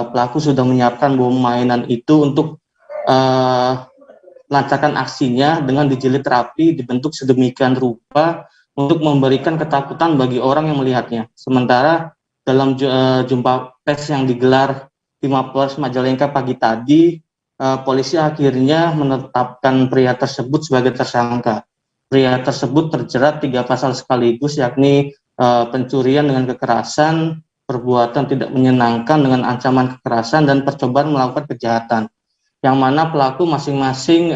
pelaku sudah menyiapkan bom mainan itu untuk melancarkan aksinya dengan dijilid rapi, dibentuk sedemikian rupa untuk memberikan ketakutan bagi orang yang melihatnya. Sementara dalam jumpa pers yang digelar di Mapolres Majalengka pagi tadi, polisi akhirnya menetapkan pria tersebut sebagai tersangka. Pria tersebut terjerat 3 pasal sekaligus, yakni pencurian dengan kekerasan, perbuatan tidak menyenangkan dengan ancaman kekerasan, dan percobaan melakukan kejahatan. Yang mana pelaku masing-masing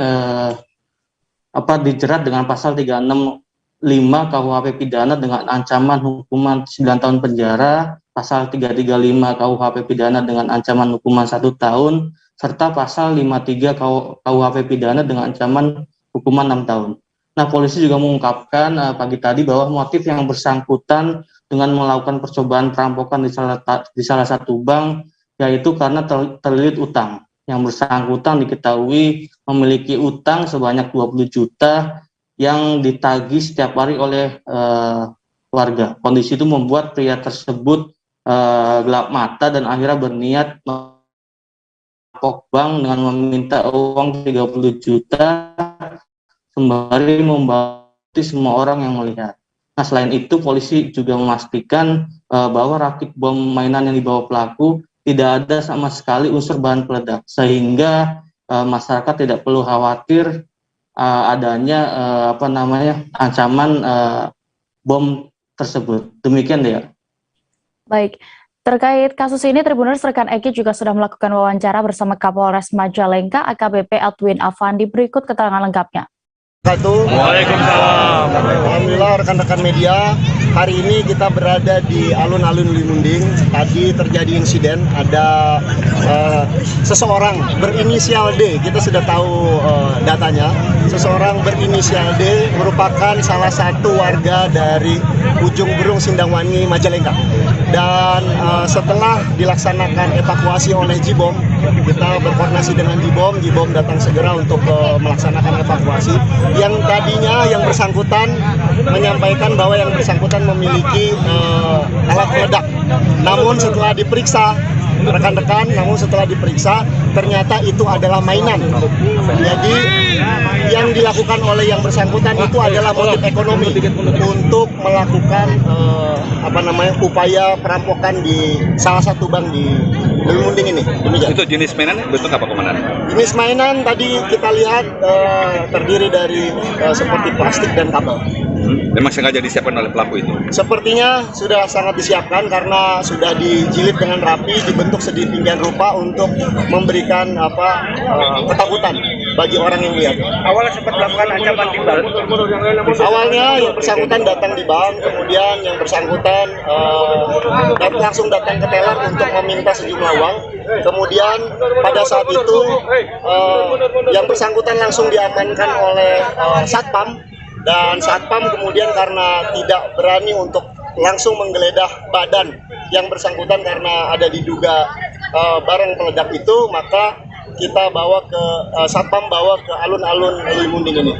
dijerat dengan pasal 365 KUHP pidana dengan ancaman hukuman 9 tahun penjara, pasal 335 KUHP pidana dengan ancaman hukuman 1 tahun, serta pasal 53 KUHP pidana dengan ancaman hukuman 6 tahun. Nah, polisi juga mengungkapkan pagi tadi bahwa motif yang bersangkutan dengan melakukan percobaan perampokan di salah satu bank, yaitu karena terlilit utang. Yang bersangkutan diketahui memiliki utang sebanyak 20 juta yang ditagih setiap hari oleh warga. Kondisi itu membuat pria tersebut gelap mata dan akhirnya berniat merampok bank dengan meminta uang 30 juta sembari membauti semua orang yang melihat. Nah, selain itu polisi juga memastikan bahwa rakit bom mainan yang dibawa pelaku tidak ada sama sekali unsur bahan peledak, sehingga masyarakat tidak perlu khawatir adanya ancaman bom tersebut. Demikian ya. Baik, terkait kasus ini Tribuners rekan Eki juga sudah melakukan wawancara bersama Kapolres Majalengka AKBP Edwin Alfandi. Berikut keterangan lengkapnya. Waalaikumsalam. Alhamdulillah rekan-rekan media, hari ini kita berada di alun-alun Limunding. Tadi terjadi insiden, ada seseorang berinisial D, kita sudah tahu datanya. Seseorang berinisial D merupakan salah satu warga dari Ujung Berung Sindangwangi Majalengka. Dan setelah dilaksanakan evakuasi oleh Jibom, kita berkoordinasi dengan Jibom datang segera untuk melaksanakan evakuasi. Yang tadinya yang bersangkutan menyampaikan bahwa yang bersangkutan memiliki alat peledak. Namun setelah diperiksa rekan-rekan, ternyata itu adalah mainan. Jadi yang dilakukan oleh yang bersangkutan itu adalah motif ekonomi untuk melakukan upaya perampokan di salah satu bank di Limunding ini. Demikian. Itu jenis mainan bentuk apa, Komandan? Jenis mainan tadi kita lihat terdiri dari seperti plastik dan kabel. Memang sengaja disiapkan oleh pelaku itu? Sepertinya sudah sangat disiapkan karena sudah dijilid dengan rapi, dibentuk sedemikian rupa untuk memberikan ketakutan bagi orang yang melihat. Awalnya sempat melakukan ancaman di bank? Awalnya yang bersangkutan datang di bank, kemudian yang bersangkutan langsung datang ke teller untuk meminta sejumlah uang. Kemudian pada saat itu yang bersangkutan langsung diamankan oleh Satpam. Dan Satpam kemudian karena tidak berani untuk langsung menggeledah badan yang bersangkutan karena ada diduga barang peledak itu, maka kita bawa ke Satpam bawa ke alun-alun Limunding ini.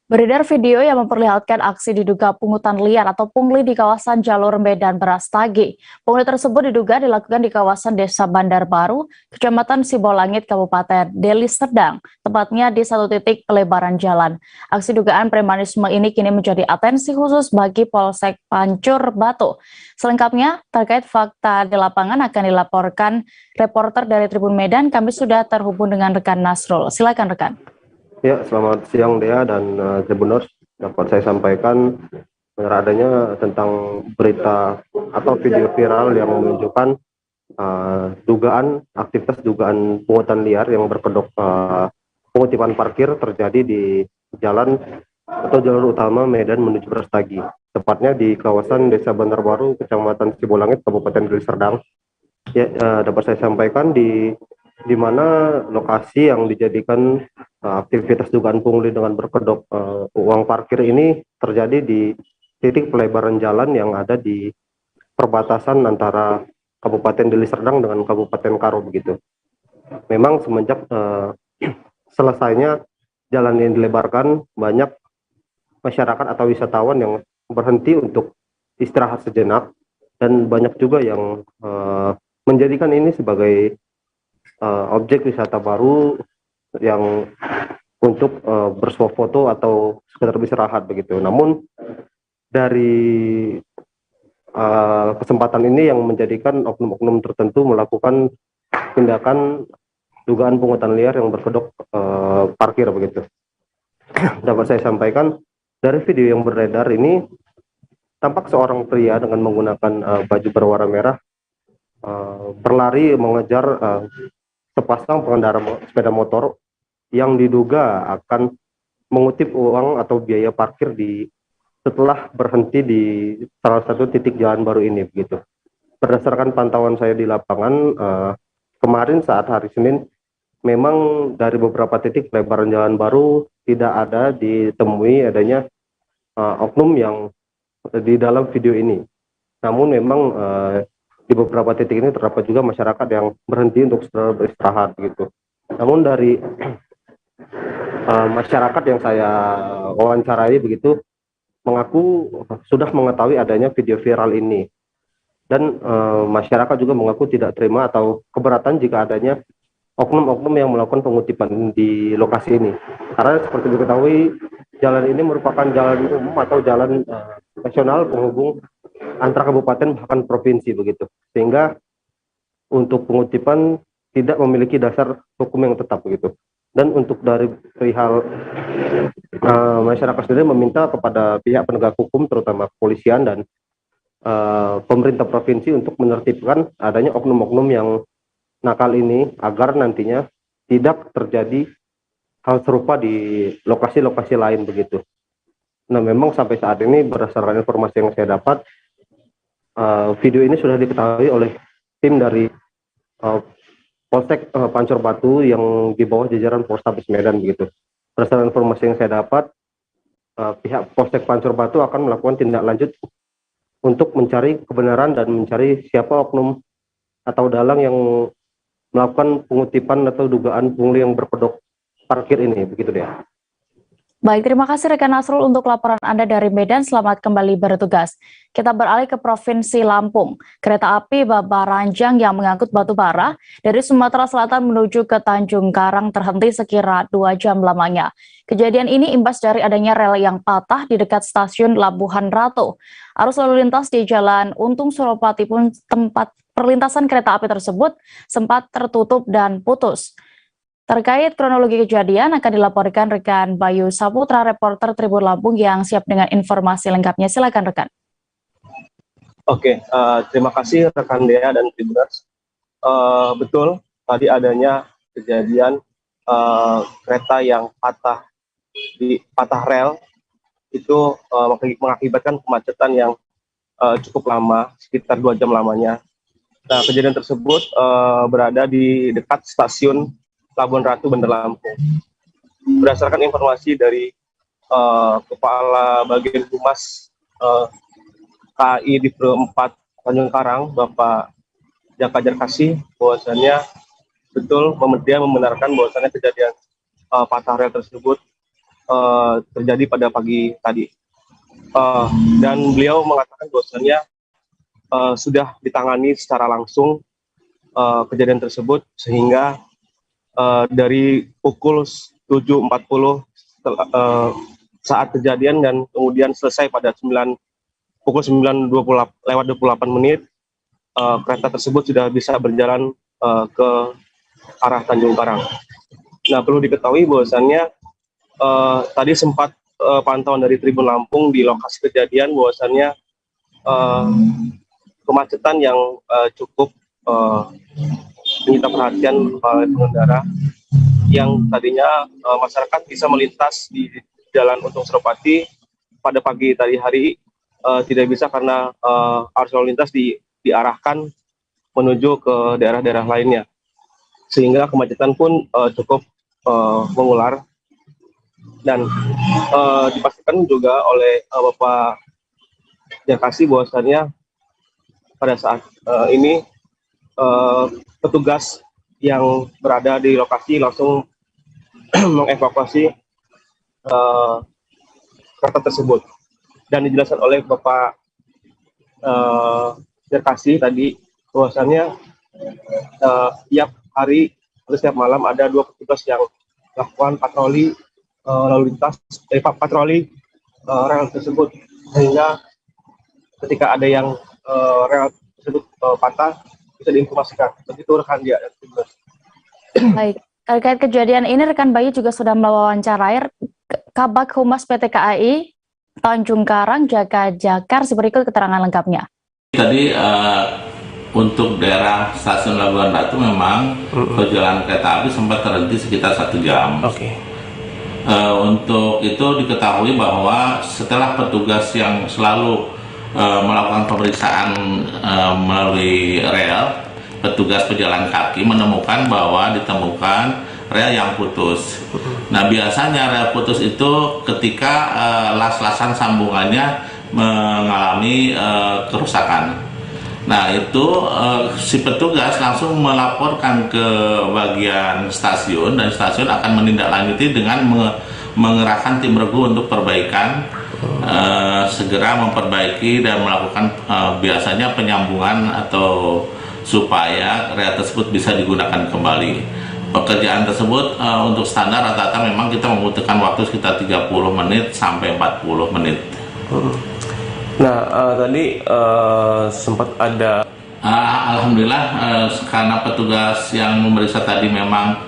Beredar video yang memperlihatkan aksi diduga pungutan liar atau pungli di kawasan jalur Medan Beras Tagi. Pungli tersebut diduga dilakukan di kawasan Desa Bandar Baru, Kecamatan Sibolangit, Kabupaten Deli Serdang, tepatnya di satu titik pelebaran jalan. Aksi dugaan premanisme ini kini menjadi atensi khusus bagi Polsek Pancur Batu. Selengkapnya, terkait fakta di lapangan akan dilaporkan reporter dari Tribun Medan. Kami sudah terhubung dengan rekan Nasrul. Silakan rekan. Ya, selamat siang Dea dan Tribuners. Dapat saya sampaikan adanya tentang berita atau video viral yang menunjukkan dugaan pungutan liar yang berkedok pengutipan parkir terjadi di jalan atau jalur utama Medan menuju Brastagi, tepatnya di kawasan Desa Bantar Baru, Kecamatan Sibulangit, Kabupaten Deli Serdang. Ya, dapat saya sampaikan di mana lokasi yang dijadikan aktivitas dugaan pungli dengan berkedok uang parkir ini terjadi di titik pelebaran jalan yang ada di perbatasan antara Kabupaten Deli Serdang dengan Kabupaten Karo begitu. Memang semenjak selesainya jalan yang dilebarkan, banyak masyarakat atau wisatawan yang berhenti untuk istirahat sejenak, dan banyak juga yang menjadikan ini sebagai objek wisata baru yang untuk bersuah foto atau sekedar beristirahat begitu. Namun dari kesempatan ini yang menjadikan oknum-oknum tertentu melakukan tindakan dugaan pungutan liar yang berkedok parkir begitu. Dapat saya sampaikan dari video yang beredar ini, tampak seorang pria dengan menggunakan baju berwarna merah berlari mengejar sepasang pengendara sepeda motor yang diduga akan mengutip uang atau biaya parkir setelah berhenti di salah satu titik jalan baru ini begitu. Berdasarkan pantauan saya di lapangan kemarin saat hari Senin, memang dari beberapa titik lebaran jalan baru tidak ada ditemui adanya oknum yang di dalam video ini. Namun memang di beberapa titik ini terdapat juga masyarakat yang berhenti untuk beristirahat gitu. Namun dari masyarakat yang saya wawancarai begitu mengaku sudah mengetahui adanya video viral ini, dan masyarakat juga mengaku tidak terima atau keberatan jika adanya oknum-oknum yang melakukan pengutipan di lokasi ini, karena seperti diketahui jalan ini merupakan jalan umum atau jalan nasional penghubung antara kabupaten bahkan provinsi begitu, sehingga untuk pengutipan tidak memiliki dasar hukum yang tetap begitu. Dan untuk dari perihal masyarakat sendiri meminta kepada pihak penegak hukum terutama kepolisian dan pemerintah provinsi untuk menertibkan adanya oknum-oknum yang nakal ini agar nantinya tidak terjadi hal serupa di lokasi-lokasi lain begitu. Nah, memang sampai saat ini berdasarkan informasi yang saya dapat, video ini sudah diketahui oleh tim dari Polsek Pancur Batu yang di bawah jajaran Polrestabes Medan begitu. Berdasarkan informasi yang saya dapat, pihak Polsek Pancur Batu akan melakukan tindak lanjut untuk mencari kebenaran dan mencari siapa oknum atau dalang yang melakukan pengutipan atau dugaan pungli yang berkedok parkir ini begitu deh. Baik, terima kasih rekan Nasrul untuk laporan Anda dari Medan. Selamat kembali bertugas. Kita beralih ke Provinsi Lampung. Kereta api Babaranjang yang mengangkut batu bara dari Sumatera Selatan menuju ke Tanjung Karang terhenti sekira 2 jam lamanya. Kejadian ini imbas dari adanya rel yang patah di dekat stasiun Labuhan Ratu. Arus lalu lintas di Jalan Untung Suropati pun tempat perlintasan kereta api tersebut sempat tertutup dan putus. Terkait kronologi kejadian akan dilaporkan rekan Bayu Saputra, reporter Tribun Lampung yang siap dengan informasi lengkapnya. Silakan rekan. Oke, terima kasih rekan Dea dan Tribuners. Betul, tadi adanya kejadian kereta yang patah rel itu mengakibatkan kemacetan yang cukup lama, sekitar 2 jam lamanya. Nah, kejadian tersebut berada di dekat stasiun Labuan Ratu, Bandar Lampung. Berdasarkan informasi dari Kepala Bagian Humas KAI di 4 Tanjung Karang, Bapak Jaka Jarkasih, bahwasannya betul dia membenarkan bahwasannya kejadian patah rel tersebut terjadi pada pagi tadi. Dan beliau mengatakan bahwasannya sudah ditangani secara langsung kejadian tersebut, sehingga dari pukul 7.40 saat kejadian dan kemudian selesai pada pukul 9.28 menit, kereta tersebut sudah bisa berjalan ke arah Tanjung Karang. Nah, perlu diketahui bahwasannya tadi sempat pantauan dari Tribun Lampung di lokasi kejadian bahwasannya kemacetan yang cukup menyita perhatian oleh pengendara yang tadinya masyarakat bisa melintas di Jalan Untung Suropati pada pagi tadi hari tidak bisa karena arus lalu lintas diarahkan menuju ke daerah-daerah lainnya, sehingga kemacetan pun cukup mengular. Dan dipastikan juga oleh Bapak Jakasi bahwasannya pada saat ini petugas yang berada di lokasi langsung mengevakuasi kereta tersebut. Dan dijelaskan oleh Bapak Jakasi tadi bahwasannya tiap hari atau setiap malam ada 2 petugas yang melakukan patroli lalu lintas, patroli rel tersebut, sehingga ketika ada yang rel tersebut patah bisa diinformasikan. Begitu rekan dia. Baik, terkait kejadian ini rekan Bayu juga sudah mewawancarai Kabag Humas PT KAI Tanjung Karang, Jaka Jakar. Berikut keterangan lengkapnya. Tadi untuk daerah stasiun Labuan Batu memang perjalanan kereta api sempat terhenti sekitar 1 jam. Untuk itu diketahui bahwa setelah petugas yang selalu melakukan pemeriksaan melalui rel, petugas pejalan kaki menemukan bahwa ditemukan rel yang putus. Nah, biasanya rel putus itu ketika las-lasan sambungannya mengalami kerusakan. Nah, itu si petugas langsung melaporkan ke bagian stasiun, dan stasiun akan menindaklanjuti dengan mengerahkan tim regu untuk perbaikan, segera memperbaiki dan melakukan biasanya penyambungan atau supaya rel tersebut bisa digunakan kembali. Pekerjaan tersebut untuk standar rata-rata memang kita membutuhkan waktu sekitar 30 menit sampai 40 menit. Nah, tadi sempat ada alhamdulillah karena petugas yang memeriksa tadi memang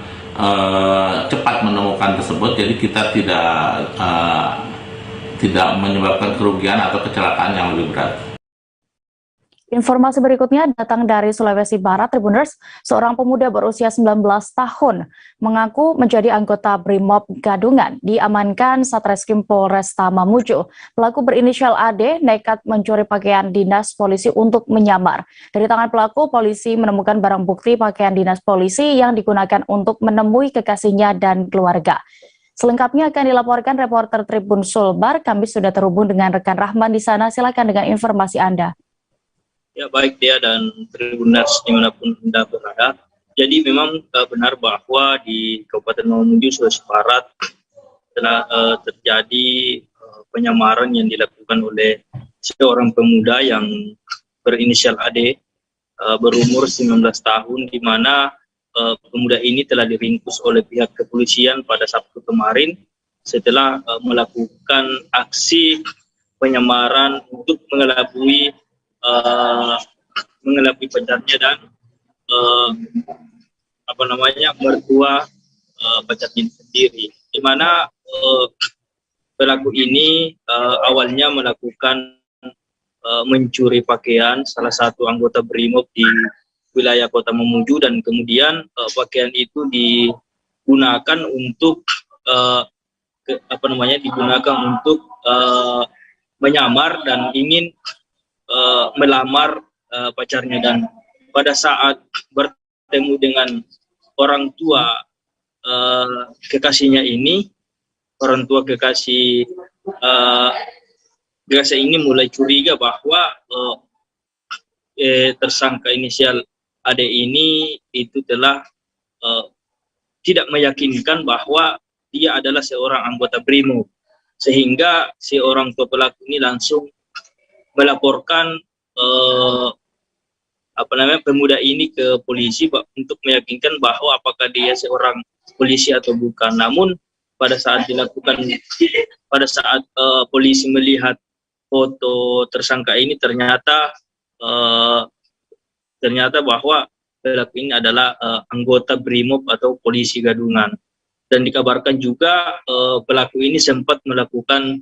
cepat menemukan tersebut, jadi kita tidak menyebabkan kerugian atau kecelakaan yang lebih berat. Informasi berikutnya datang dari Sulawesi Barat, Tribuners. Seorang pemuda berusia 19 tahun mengaku menjadi anggota Brimob Gadungan diamankan Satreskrim Polresta Mamuju. Pelaku berinisial AD nekat mencuri pakaian dinas polisi untuk menyamar. Dari tangan pelaku, polisi menemukan barang bukti pakaian dinas polisi yang digunakan untuk menemui kekasihnya dan keluarga. Selengkapnya akan dilaporkan reporter Tribun Sulbar. Kami sudah terhubung dengan rekan Rahman di sana. Silakan dengan informasi Anda. Ya, baik dia dan Tribuners dimanapun Anda berada. Jadi memang benar bahwa di Kabupaten Mamuju, Sulawesi Barat telah terjadi penyamaran yang dilakukan oleh seorang pemuda yang berinisial AD berumur 19 tahun, di mana pemuda ini telah diringkus oleh pihak kepolisian pada Sabtu kemarin setelah melakukan aksi penyamaran untuk mengelabui pacarnya dan mertua pacarnya sendiri, di mana pelaku ini awalnya melakukan mencuri pakaian salah satu anggota Brimob di wilayah Kota Mamuju, dan kemudian pakaian itu digunakan untuk menyamar dan ingin melamar pacarnya. Dan pada saat bertemu dengan orang tua kekasihnya ini, orang tua kekasih ini mulai curiga bahwa tersangka inisial AD ini itu telah tidak meyakinkan bahwa dia adalah seorang anggota Brimob, sehingga si orang tua pelaku ini langsung melaporkan pemuda ini ke polisi untuk meyakinkan bahwa apakah dia seorang polisi atau bukan. Namun pada saat polisi melihat foto tersangka ini, ternyata bahwa pelaku ini adalah anggota Brimob atau polisi gadungan. Dan dikabarkan juga pelaku ini sempat melakukan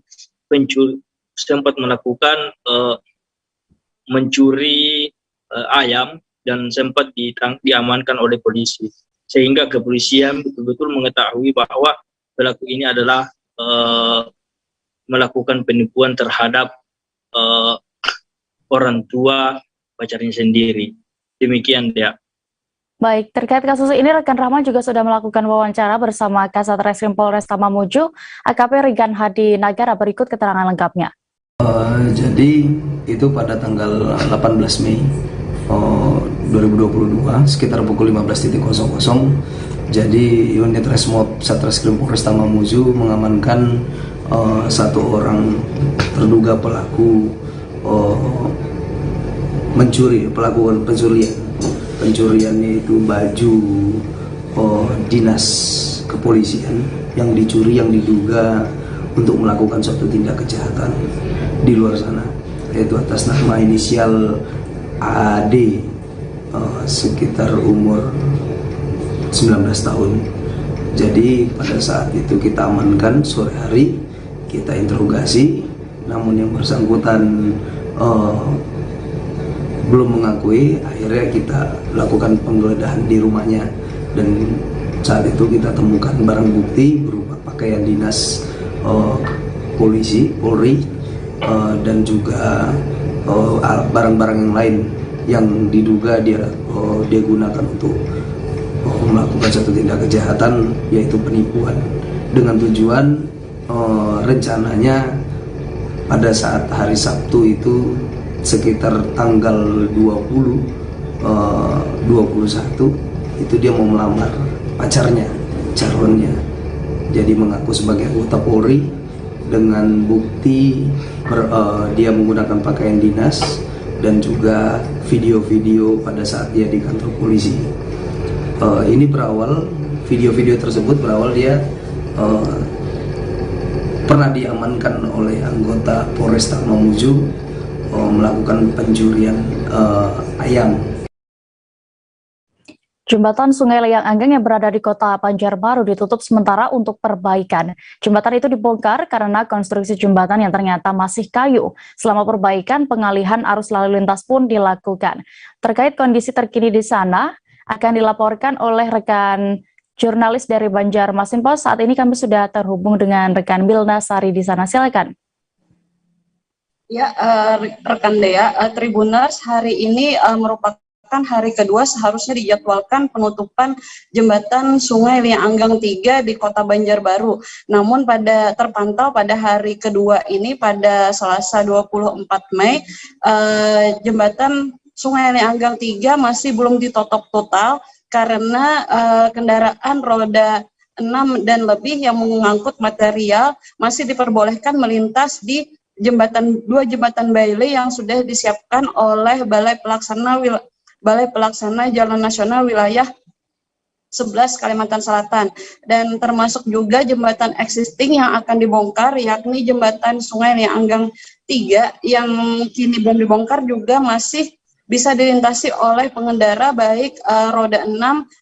mencuri ayam dan sempat diamankan oleh polisi, sehingga kepolisian betul-betul mengetahui bahwa pelaku ini adalah melakukan penipuan terhadap orang tua pacarnya sendiri. Demikian dia. Baik, terkait kasus ini rekan Rahman juga sudah melakukan wawancara bersama Kasat Reskrim Polresta Mamuju, AKP Rigan Hadi Nagara. Berikut keterangan lengkapnya. Jadi itu pada tanggal 18 Mei 2022 sekitar pukul 15.00. Jadi unit Resmob Satreskrim Polresta Mamuju mengamankan satu orang terduga pelaku pencurian itu baju dinas kepolisian yang dicuri, yang diduga untuk melakukan suatu tindak kejahatan di luar sana, yaitu atas nama inisial AD, sekitar umur 19 tahun. Jadi pada saat itu kita amankan sore hari, kita interogasi, namun yang bersangkutan belum mengakui. Akhirnya kita lakukan penggeledahan di rumahnya, dan saat itu kita temukan barang bukti berupa pakaian dinas Polri, dan juga barang-barang yang lain yang diduga dia gunakan untuk melakukan satu tindak kejahatan, yaitu penipuan, dengan tujuan rencananya pada saat hari Sabtu itu sekitar tanggal 21 itu dia mau melamar pacarnya, calonnya. Jadi mengaku sebagai anggota Polri dengan bukti dia menggunakan pakaian dinas dan juga video-video pada saat dia di kantor polisi. Ini berawal, video-video tersebut berawal dia pernah diamankan oleh anggota Polresta Mamuju melakukan pencurian ayam. Jembatan Sungai Liang Anggang yang berada di Kota Banjarbaru ditutup sementara untuk perbaikan. Jembatan itu dibongkar karena konstruksi jembatan yang ternyata masih kayu. Selama perbaikan, pengalihan arus lalu lintas pun dilakukan. Terkait kondisi terkini di sana, akan dilaporkan oleh rekan jurnalis dari Banjarmasin Post. Saat ini kami sudah terhubung dengan rekan Milna Sari di sana. Silakan. Ya, rekan Dea, Tribuners, hari ini merupakan hari kedua seharusnya dijadwalkan penutupan jembatan Sungai Liang Anggang 3 di Kota Banjarbaru. Namun terpantau pada hari kedua ini, pada Selasa 24 Mei, jembatan Sungai Liang Anggang 3 masih belum ditutup total karena kendaraan roda 6 dan lebih yang mengangkut material masih diperbolehkan melintas di dua jembatan Bailey yang sudah disiapkan oleh Balai Pelaksana Jalan Nasional Wilayah 11 Kalimantan Selatan, dan termasuk juga jembatan existing yang akan dibongkar, yakni jembatan Sungai Liang Anggang 3 yang kini belum dibongkar juga masih bisa dilintasi oleh pengendara baik roda 6,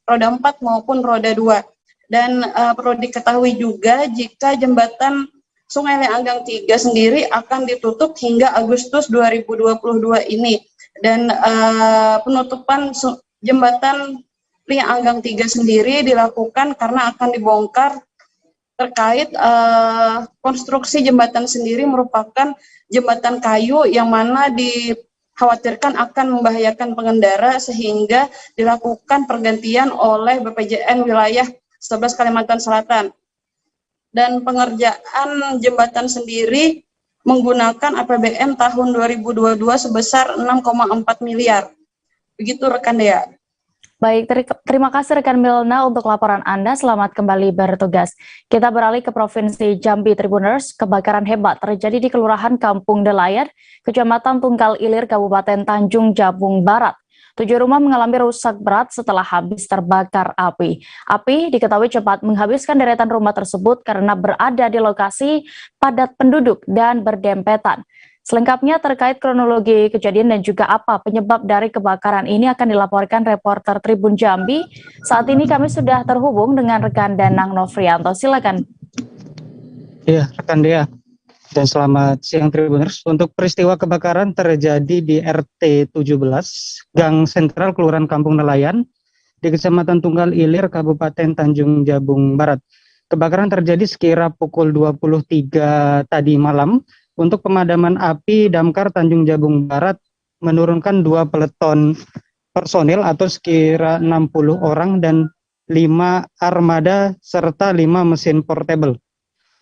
roda 4 maupun roda 2. Dan perlu diketahui juga jika jembatan Sungai Liang Anggang 3 sendiri akan ditutup hingga Agustus 2022 ini. Dan penutupan jembatan Liang Anggang 3 sendiri dilakukan karena akan dibongkar terkait konstruksi jembatan sendiri merupakan jembatan kayu yang mana dikhawatirkan akan membahayakan pengendara, sehingga dilakukan pergantian oleh BPJN wilayah 11 Kalimantan Selatan. Dan pengerjaan jembatan sendiri menggunakan APBN tahun 2022 sebesar 6,4 miliar. Begitu rekan Dea. Baik, terima kasih rekan Milna untuk laporan Anda. Selamat kembali bertugas. Kita beralih ke Provinsi Jambi, Tribuners. Kebakaran hebat terjadi di Kelurahan Kampung Delayan, Kecamatan Tunggal Ilir, Kabupaten Tanjung Jabung Barat. 7 rumah mengalami rusak berat setelah habis terbakar api. Api diketahui cepat menghabiskan deretan rumah tersebut karena berada di lokasi padat penduduk dan berdempetan. Selengkapnya terkait kronologi kejadian dan juga apa penyebab dari kebakaran ini akan dilaporkan reporter Tribun Jambi. Saat ini kami sudah terhubung dengan rekan Danang Novrianto. Silakan. Iya, rekan Dea. Dan selamat siang Tribuners. Untuk peristiwa kebakaran terjadi di RT 17, Gang Sentral, Kelurahan Kampung Nelayan, di Kecamatan Tunggal Ilir, Kabupaten Tanjung Jabung Barat. Kebakaran terjadi sekira pukul 23 tadi malam. Untuk pemadaman api, Damkar Tanjung Jabung Barat menurunkan 2 peleton personil atau sekira 60 orang dan 5 armada serta 5 mesin portable.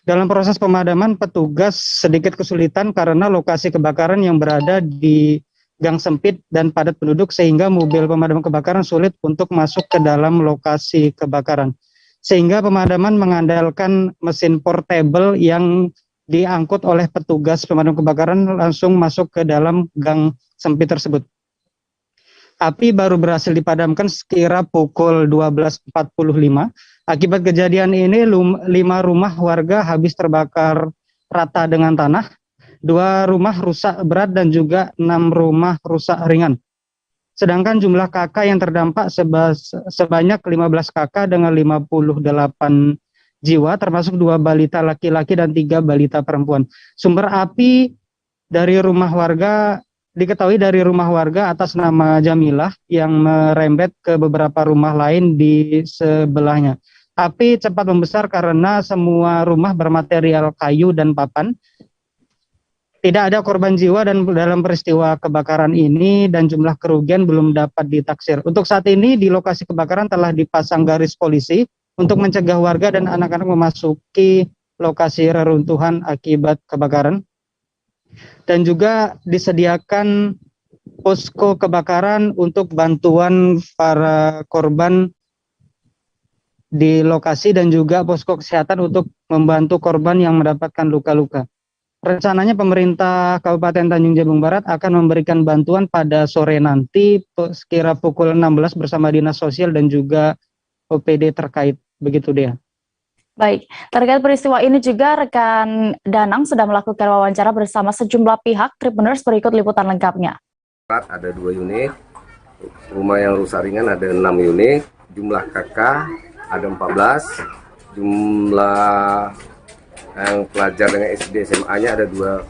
Dalam proses pemadaman, petugas sedikit kesulitan karena lokasi kebakaran yang berada di gang sempit dan padat penduduk sehingga mobil pemadam kebakaran sulit untuk masuk ke dalam lokasi kebakaran. Sehingga pemadaman mengandalkan mesin portable yang diangkut oleh petugas pemadam kebakaran langsung masuk ke dalam gang sempit tersebut. Api baru berhasil dipadamkan sekira pukul 12.45. Akibat kejadian ini 5 rumah warga habis terbakar rata dengan tanah, 2 rumah rusak berat dan juga 6 rumah rusak ringan. Sedangkan jumlah kakak yang terdampak sebanyak 15 kakak dengan 58 jiwa, termasuk 2 balita laki-laki dan 3 balita perempuan. Sumber api dari rumah warga diketahui dari rumah warga atas nama Jamilah yang merembet ke beberapa rumah lain di sebelahnya. Api cepat membesar karena semua rumah bermaterial kayu dan papan. Tidak ada korban jiwa dan dalam peristiwa kebakaran ini dan jumlah kerugian belum dapat ditaksir. Untuk saat ini di lokasi kebakaran telah dipasang garis polisi untuk mencegah warga dan anak-anak memasuki lokasi reruntuhan akibat kebakaran. Dan juga disediakan posko kebakaran untuk bantuan para korban di lokasi dan juga posko kesehatan untuk membantu korban yang mendapatkan luka-luka. Rencananya pemerintah Kabupaten Tanjung Jabung Barat akan memberikan bantuan pada sore nanti sekira pukul 16 bersama Dinas Sosial dan juga OPD terkait. Begitu dia. Baik, terkait peristiwa ini juga rekan Danang sudah melakukan wawancara bersama sejumlah pihak. Tribuners, berikut liputan lengkapnya. Ada 2 unit, rumah yang rusak ringan ada 6 unit, jumlah KK ada 14, jumlah yang pelajar dengan SD SMA-nya ada 2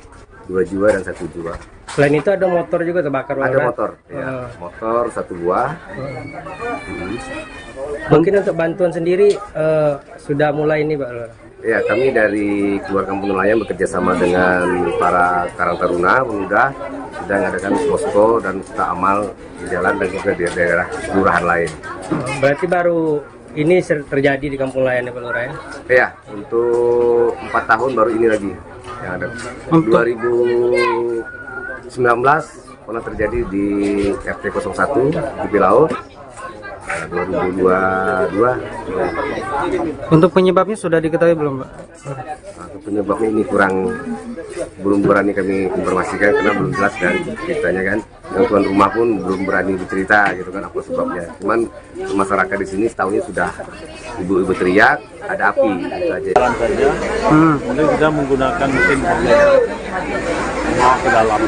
jiwa dan 1 jiwa. Selain itu ada motor juga terbakar? Ada motor, ya. Motor 1 buah. Mungkin untuk bantuan sendiri sudah mulai ini Pak? Ya, kami dari Keluarga Kampung Nelayan bekerja sama dengan para Karang Taruna Pemuda sudah mengadakan posko dan kita amal di jalan dan juga di daerah kelurahan lain. Berarti baru ini terjadi di Kampung Nelayan ya Pak Lurah? Ya, untuk 4 tahun baru ini lagi yang ada. 2019 pernah terjadi di RT 01 di Pilaut. 2022. Untuk penyebabnya sudah diketahui belum, Pak? Penyebabnya ini belum berani kami informasikan karena belum jelas kan ceritanya kan. Yang tuan rumah pun belum berani bercerita gitu kan apa sebabnya. Cuman masyarakat di sini setahunya sudah ibu-ibu teriak ada api gitu aja. Jalan saja. Mungkin kita menggunakan mesin ke dalam.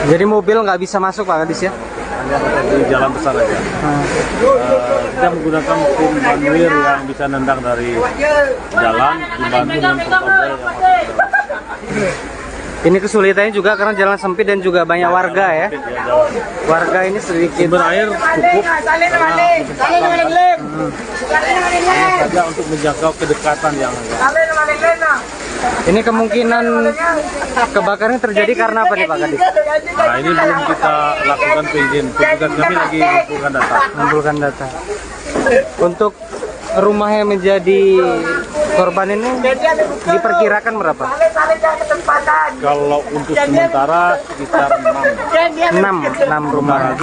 Jadi mobil nggak bisa masuk Pak Kadis ya? Hanya di jalan besar aja. Kita menggunakan mesin manual yang bisa nendang dari jalan dibantu dengan portable yang Ini kesulitannya juga karena jalan sempit dan juga banyak warga ya. Warga ini sedikit. Sumber air cukup saja untuk menjangkau kedekatan yang ada. Ini kemungkinan kebakaran terjadi karena apa nih Pak Kadis? Nah ini belum kita lakukan penyelidikan. Petugas kami lagi mengumpulkan data. Untuk rumah yang menjadi korban ini diperkirakan berapa? Kalau untuk sementara sekitar 6 rumah.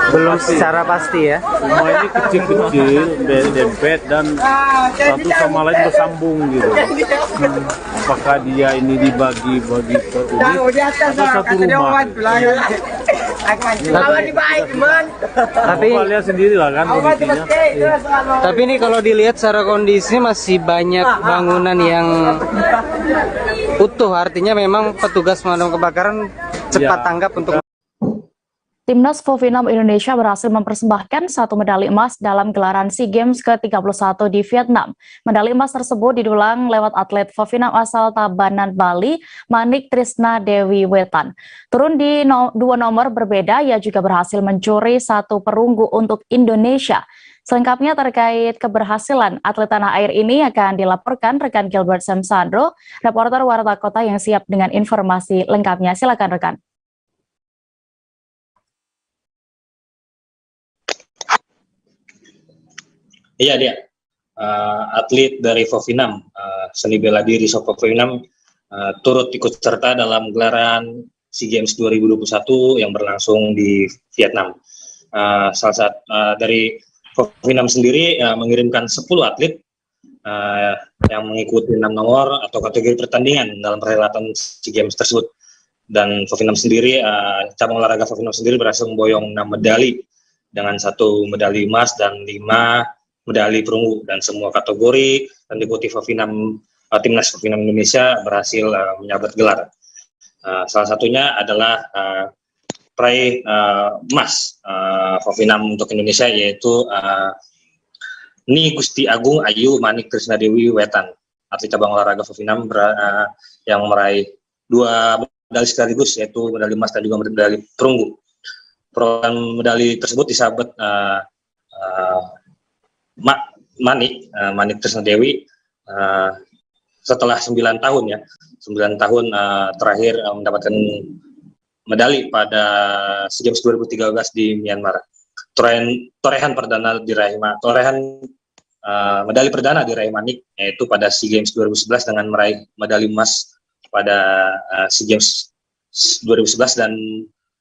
Belum secara pasti ya. Rumah ini kecil-kecil, dempet dan satu sama lain bersambung gitu. Apakah dia ini dibagi per unit atau satu rumah? Tapi lihat sendiri lah kan kondisinya. Tapi ini kalau dilihat secara kondisi masih banyak bangunan yang utuh, artinya memang petugas pemadam kebakaran cepat tanggap untuk. Timnas Vovinam Indonesia berhasil mempersembahkan 1 medali emas dalam gelaran SEA Games ke-31 di Vietnam. Medali emas tersebut didulang lewat atlet Vovinam asal Tabanan, Bali, Manik Trisna Dewi Wetan. Turun di 2 nomor berbeda, ia juga berhasil mencuri 1 perunggu untuk Indonesia. Selengkapnya terkait keberhasilan atlet tanah air ini akan dilaporkan rekan Gilbert Samsandro, reporter Warta Kota yang siap dengan informasi lengkapnya. Silakan rekan. Iya dia, atlet dari Vovinam, seni bela diri Vovinam, turut ikut serta dalam gelaran SEA Games 2021 yang berlangsung di Vietnam. Salah satu dari Vovinam sendiri mengirimkan 10 atlet yang mengikuti 6 nomor atau kategori pertandingan dalam perhelatan SEA Games tersebut. Dan Vovinam sendiri, cabang olahraga Vovinam sendiri berhasil memboyong 6 medali dengan 1 medali emas dan 5 medali perunggu, dan semua kategori dan diikuti Timnas Vovinam Indonesia berhasil menyabet gelar. Salah satunya adalah peraih emas Vovinam untuk Indonesia, yaitu Ni Gusti Agung Ayu Manik Trisna Dewi Wetan, atlet cabang olahraga Vovinam yang meraih 2 medali sekaligus, yaitu medali emas dan juga medali perunggu. Perolehan medali tersebut disabet Manik Trisna Dewi setelah 9 tahun ya, 9 tahun terakhir mendapatkan medali pada SEA Games 2013 di Myanmar. Torehan medali perdana diraih Manik yaitu pada SEA Games 2011 dengan meraih medali emas pada SEA Games 2011 dan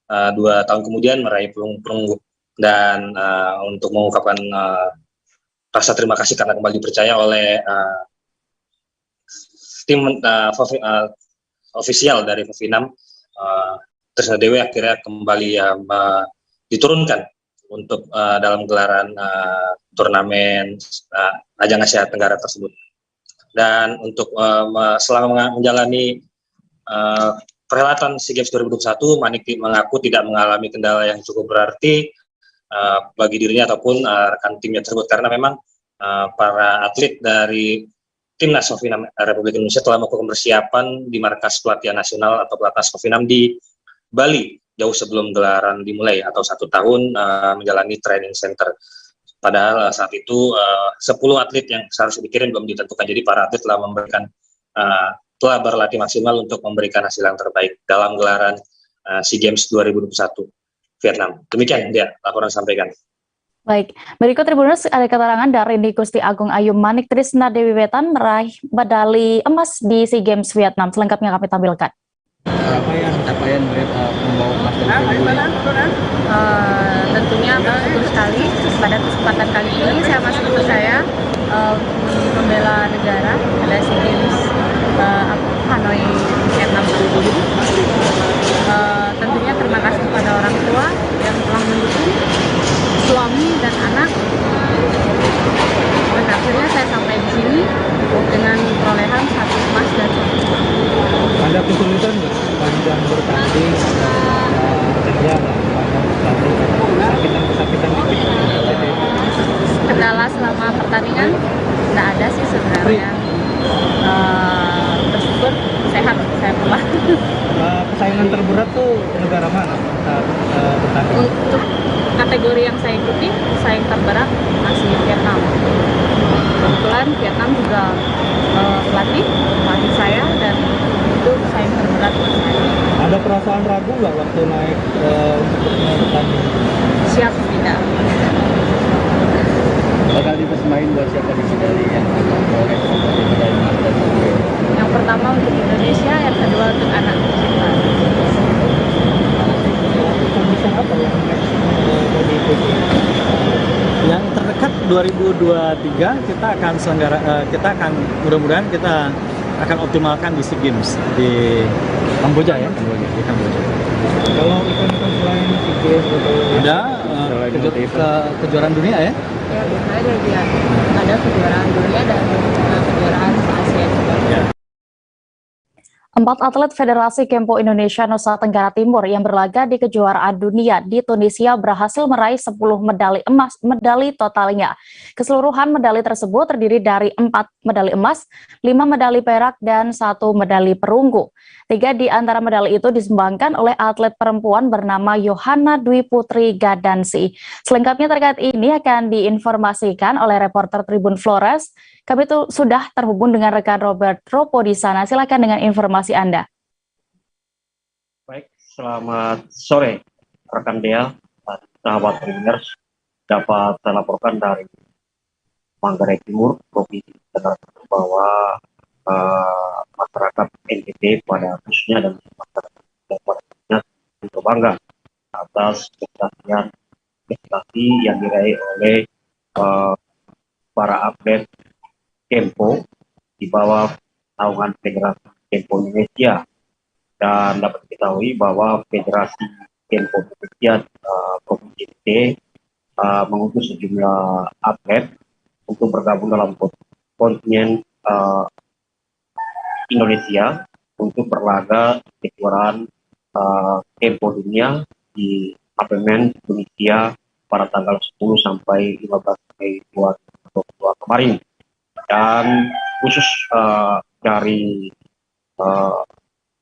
2 tahun kemudian meraih perunggu. Dan untuk mengungkapkan rasa terima kasih karena kembali dipercaya oleh tim ofisial dari Vovinam, Trisna Dewi akhirnya kembali diturunkan untuk dalam gelaran turnamen ajang Asia Tenggara tersebut. Dan untuk selama menjalani perhelatan SEA Games 2021, Manik mengaku tidak mengalami kendala yang cukup berarti bagi dirinya ataupun rekan timnya tersebut, karena memang para atlet dari Timnas Vovinam Republik Indonesia telah melakukan persiapan di markas pelatihan nasional atau pelatnas Vovinam di Bali jauh sebelum gelaran dimulai atau 1 tahun menjalani training center. Padahal saat itu 10 atlet yang seharusnya dikirim belum ditentukan, jadi para atlet telah berlatih maksimal untuk memberikan hasil yang terbaik dalam gelaran SEA Games 2021 Vietnam. Demikian dia laporan sampaikan. Baik, berikut Tribuners ada keterangan dari Ni Gusti Agung Ayu Manik Trisna Dewi Wetan meraih medali emas di SEA Games Vietnam. Selengkapnya kami tampilkan. Capaian membawa emas dari Tentunya bersyukur sekali pada kesempatan kali ini saya masih percaya membela negara pada SEA Games Hanoi Vietnam tersebut. Tentunya terima kasih kepada orang tua yang telah mendukung, suami dan anak. Dan akhirnya saya sampai di sini dengan perolehan 1 emas dan 1 perak. Ada kesulitan nggak panjang bertanding, kerja kesakitan dikit? Kendala selama pertandingan nggak ada sih sebenarnya. Bersyukur sehat saya pulang. Persaingan terberat tuh negara mana saat bertanding? Untuk kategori yang saya ikuti, saing terberat masih Vietnam. Kebetulan Vietnam juga pelatih saya, dan itu saing terberat buat saya. Ada perasaan ragu nggak waktu naik untuk bertanding? Siap tidak. Bakal dipersemain buat siapa di sini yang akan boleh medali emas dan perunggu? Yang pertama untuk Indonesia, yang kedua untuk anak kita. Pembicaraan apa yang next mau diikuti? Yang terdekat 2023 kita akan mudah-mudahan kita akan optimalkan di SEA Games di Kamboja ya, Kamboja, di Kamboja. Kalau event-event selain IGS atau Ada kejuaraan dunia ya? Ya, biasanya dia ada kejuaraan dunia dan kejuaraan Asia juga. Ya. 4 atlet Federasi Kempo Indonesia Nusa Tenggara Timur yang berlaga di kejuaraan dunia di Tunisia berhasil meraih 10 medali emas, medali totalnya. Keseluruhan medali tersebut terdiri dari 4 medali emas, 5 medali perak, dan 1 medali perunggu. 3 di antara medali itu disumbangkan oleh atlet perempuan bernama Yohana Dwi Putri Gadansi. Selengkapnya terkait ini akan diinformasikan oleh reporter Tribun Flores. Kami tuh sudah terhubung dengan rekan Robert Ropo di sana. Silakan dengan informasi Anda. Baik, selamat sore rekan Dea, sahabat Tribuners. Dapat saya laporkan dari Manggarai Timur, Provinsi Tenggara Timur, bahwa masyarakat NTT pada khususnya dan masyarakat yang pada khususnya untuk bangga atas prestasi yang diraih oleh para atlet Kempo di bawah naungan Federasi Kempo Indonesia. Dan dapat diketahui bahwa Federasi Kempo Indonesia Provinsi NTT mengutus sejumlah atlet untuk bergabung dalam kontingen Indonesia untuk berlaga di kejuaraan Kempo dunia di Apartemen Tunisia pada tanggal 10 sampai 15 Mei 2022 kemarin. Dan khusus dari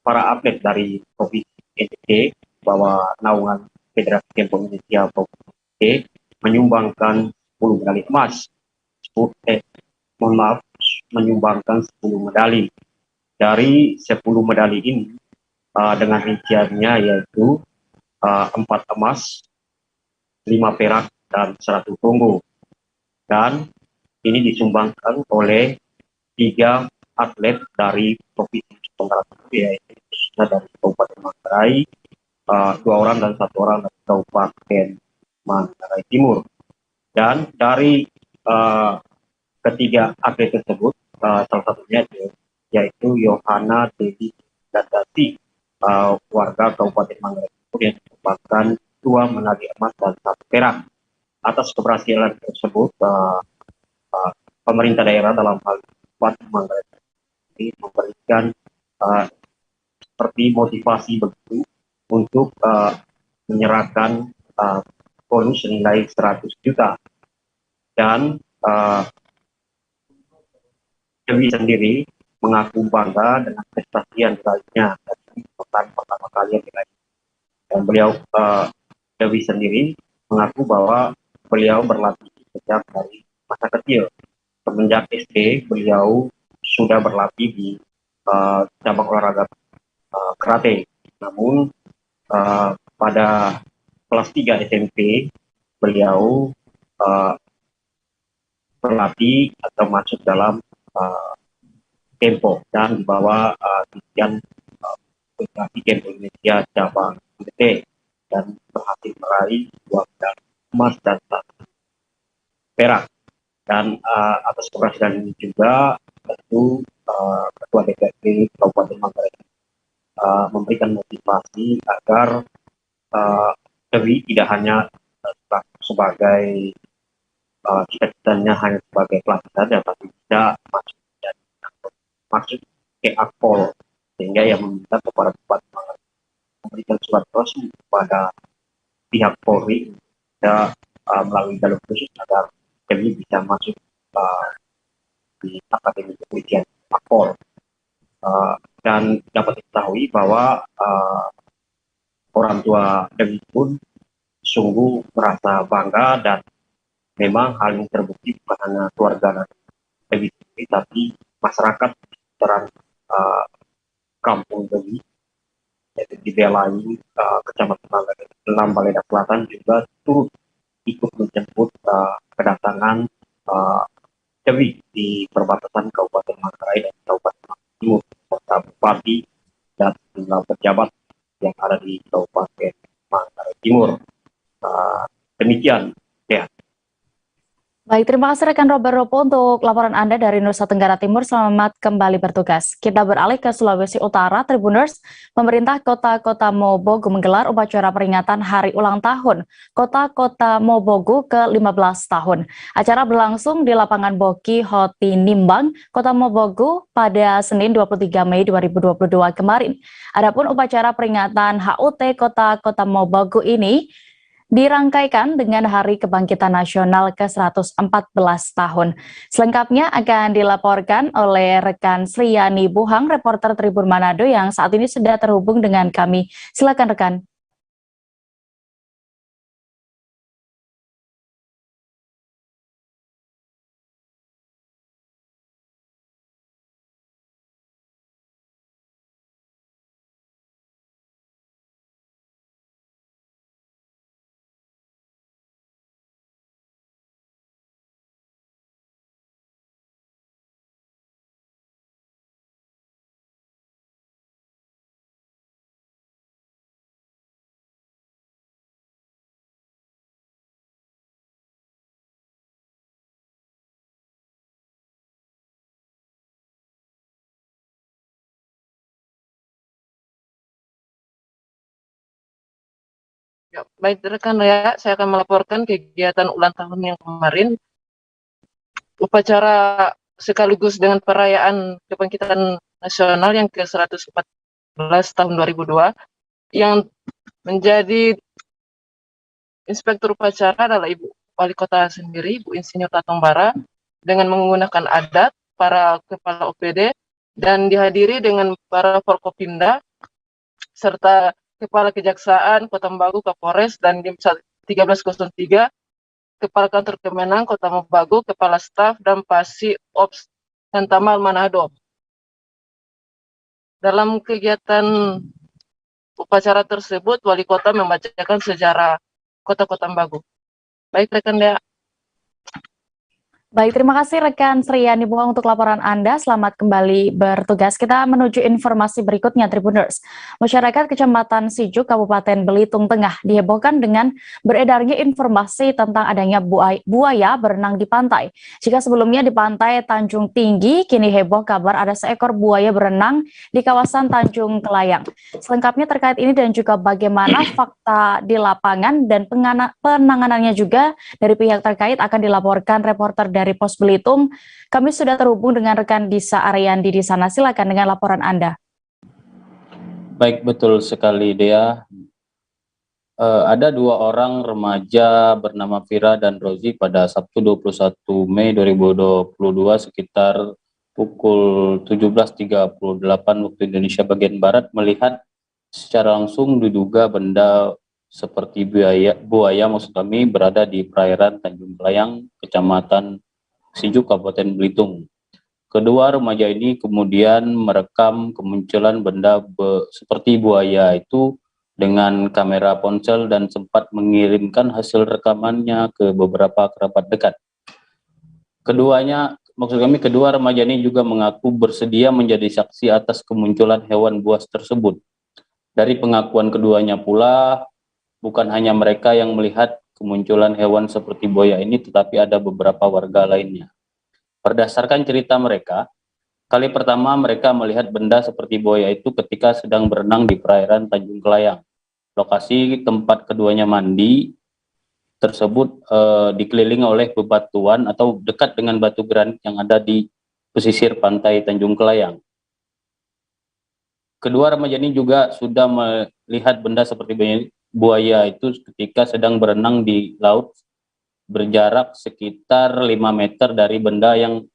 para atlet dari Provinsi NTT bahwa naungan Federasi Kempo Indonesia Provinsi NTT menyumbangkan 10 medali emas, menyumbangkan 10 medali. Dari 10 medali ini dengan rinciannya yaitu 4 emas, 5 perak, dan 1 perunggu. Dan ini disumbangkan oleh 3 atlet dari Provinsi Nusa Tenggara Timur, yaitu dari Kabupaten Manggarai, 2 orang dan 1 orang dari Kabupaten Manggarai Timur. Dan dari ketiga atlet tersebut, salah satunya yaitu Yohana Dewi Gadansi, warga Kabupaten Manggarai Timur, yang merupakan 2 medali emas dan 1 perak. Atas keberhasilan tersebut, pemerintah daerah dalam hal Bupati Manggarai ini memberikan seperti motivasi begitu untuk menyerahkan bonus senilai 100 juta. Dan Dewi sendiri mengaku bangga dengan prestasi yang diraihnya dan ini pertama kali yang diraih. Dan beliau Dewi sendiri mengaku bahwa beliau berlatih sejak dari masa kecil. Semenjak SD beliau sudah berlatih di cabang olahraga karate. Namun pada kelas 3 SMP beliau berlatih atau masuk dalam Kempo dan dibawa divisian Federasi Kempo Indonesia cabang NTT dan berhasil meraih 2 medali emas dan 1 perak. Dan atas keberhasilan ini juga tentu Ketua DPRD Kabupaten Manggarai memberikan motivasi agar Dewi tidak hanya sebagai cita-citanya hanya sebagai pelatih saja, tapi tidak masuk ke Akpol, sehingga yang meminta kepada Bupati Manggarai memberikan surat resmi kepada pihak Polri dan melalui jalur khusus agar Dewi bisa masuk di Akademi Kepolisian Akpol. Dan dapat diketahui bahwa orang tua Dewi pun sungguh merasa bangga, dan memang hal ini terbukti bukan hanya keluarga Dewi sendiri, tapi masyarakat sekitar kampung Dewi, yaitu di Belai, Kecamatan Manggarai, Baleda Selatan juga turut ikut menjemput kedatangan Dewi di perbatasan Kabupaten Manggarai dan Kabupaten Manggarai Timur, serta bupati dan sejumlah pejabat yang ada di Kabupaten Manggarai Timur. Demikian ya. Baik, terima kasih rekan Robert Ropo untuk laporan Anda dari Nusa Tenggara Timur. Selamat kembali bertugas. Kita beralih ke Sulawesi Utara, Tribuners. Pemerintah Kota Mobogu menggelar upacara peringatan Hari Ulang Tahun Kota Mobogu ke-15 tahun. Acara berlangsung di lapangan Boki Hoti Nimbang, Kota Mobogu pada Senin 23 Mei 2022 kemarin. Adapun upacara peringatan HUT Kota Mobogu ini dirangkaikan dengan Hari Kebangkitan Nasional ke-114 tahun. Selengkapnya akan dilaporkan oleh rekan Sriani Buhang, reporter Tribun Manado yang saat ini sudah terhubung dengan kami. Silakan rekan. Ya, baik rekan ya, saya akan melaporkan kegiatan ulang tahun yang kemarin. Upacara sekaligus dengan perayaan Kebangkitan Nasional yang ke-114 tahun 2002, yang menjadi inspektur upacara adalah Ibu Wali Kota sendiri, Ibu Insinyur Tatombara, dengan menggunakan adat para kepala OPD dan dihadiri dengan para Forkopimda serta Kepala Kejaksaan Kota Mobagu, Kapolres, dan Dim 1303, Kepala Kantor Kemenang Kota Mobagu, Kepala Staf, dan Pasi Ops Santamal Manado. Dalam kegiatan upacara tersebut, Wali Kota membacakan sejarah Kota Mobagu. Baik rekan Dea. Baik, terima kasih rekan Sriani Buang untuk laporan Anda. Selamat kembali bertugas. Kita menuju informasi berikutnya, Tribuners. Masyarakat Kecamatan Sijuk, Kabupaten Belitung Tengah dihebohkan dengan beredarnya informasi tentang adanya buaya berenang di pantai. Jika sebelumnya di pantai Tanjung Tinggi, kini heboh kabar ada seekor buaya berenang di kawasan Tanjung Kelayang. Selengkapnya terkait ini dan juga bagaimana fakta di lapangan dan penanganannya juga dari pihak terkait akan dilaporkan reporter dari Pos Belitung. Kami sudah terhubung dengan rekan Disa Ariandi di sana. Silakan dengan laporan Anda. Baik, betul sekali Dea. Ada dua orang remaja bernama Vira dan Rozi pada Sabtu 21 Mei 2022 sekitar pukul 17.38 waktu Indonesia bagian Barat melihat secara langsung diduga benda seperti buaya maksud kami berada di perairan Tanjung Kelayang, Kecamatan Sijuk, Kabupaten Belitung. Kedua remaja ini kemudian merekam kemunculan benda seperti buaya itu dengan kamera ponsel dan sempat mengirimkan hasil rekamannya ke beberapa kerabat dekat. Kedua remaja ini juga mengaku bersedia menjadi saksi atas kemunculan hewan buas tersebut. Dari pengakuan keduanya pula, bukan hanya mereka yang melihat kemunculan hewan seperti buaya ini, tetapi ada beberapa warga lainnya. Berdasarkan cerita mereka, kali pertama mereka melihat benda seperti buaya itu ketika sedang berenang di perairan Tanjung Kelayang. Lokasi tempat keduanya mandi tersebut dikelilingi oleh bebatuan atau dekat dengan batu granit yang ada di pesisir pantai Tanjung Kelayang. Kedua remaja ini juga sudah melihat benda seperti buaya itu ketika sedang berenang di laut berjarak sekitar 5 meter dari benda yang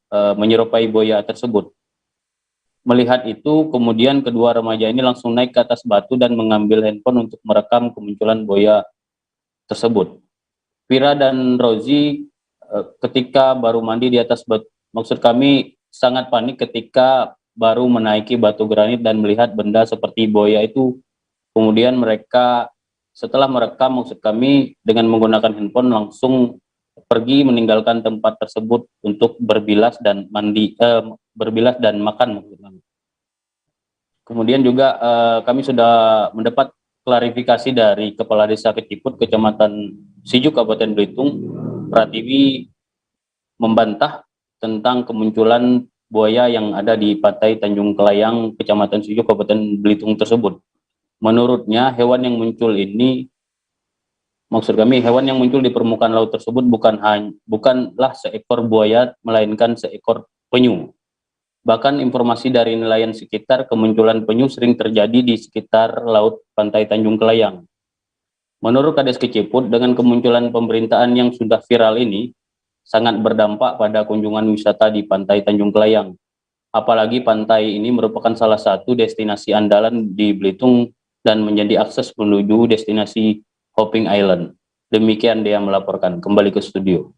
menyerupai buaya tersebut. Melihat itu, kemudian kedua remaja ini langsung naik ke atas batu dan mengambil handphone untuk merekam kemunculan buaya tersebut. Vira dan Rozi ketika baru mandi di atas batu, maksud kami sangat panik ketika baru menaiki batu granit dan melihat benda seperti buaya itu. Kemudian mereka setelah merekam, maksud kami dengan menggunakan handphone langsung pergi meninggalkan tempat tersebut untuk berbilas dan berbilas dan makan. Kemudian juga kami sudah mendapat klarifikasi dari Kepala Desa Keciput, Kecamatan Sijuk, Kabupaten Belitung, Pratiwi membantah tentang kemunculan buaya yang ada di pantai Tanjung Kelayang, Kecamatan Suju, Kabupaten Belitung tersebut. Menurutnya, hewan yang muncul ini, maksud kami hewan yang muncul di permukaan laut tersebut bukanlah seekor buaya, melainkan seekor penyu. Bahkan informasi dari nelayan sekitar, kemunculan penyu sering terjadi di sekitar laut pantai Tanjung Kelayang. Menurut Kades Keciput, dengan kemunculan pemberitaan yang sudah viral ini, sangat berdampak pada kunjungan wisata di pantai Tanjung Kelayang. Apalagi pantai ini merupakan salah satu destinasi andalan di Belitung dan menjadi akses menuju destinasi Hopping Island. Demikian dia melaporkan. Kembali ke studio.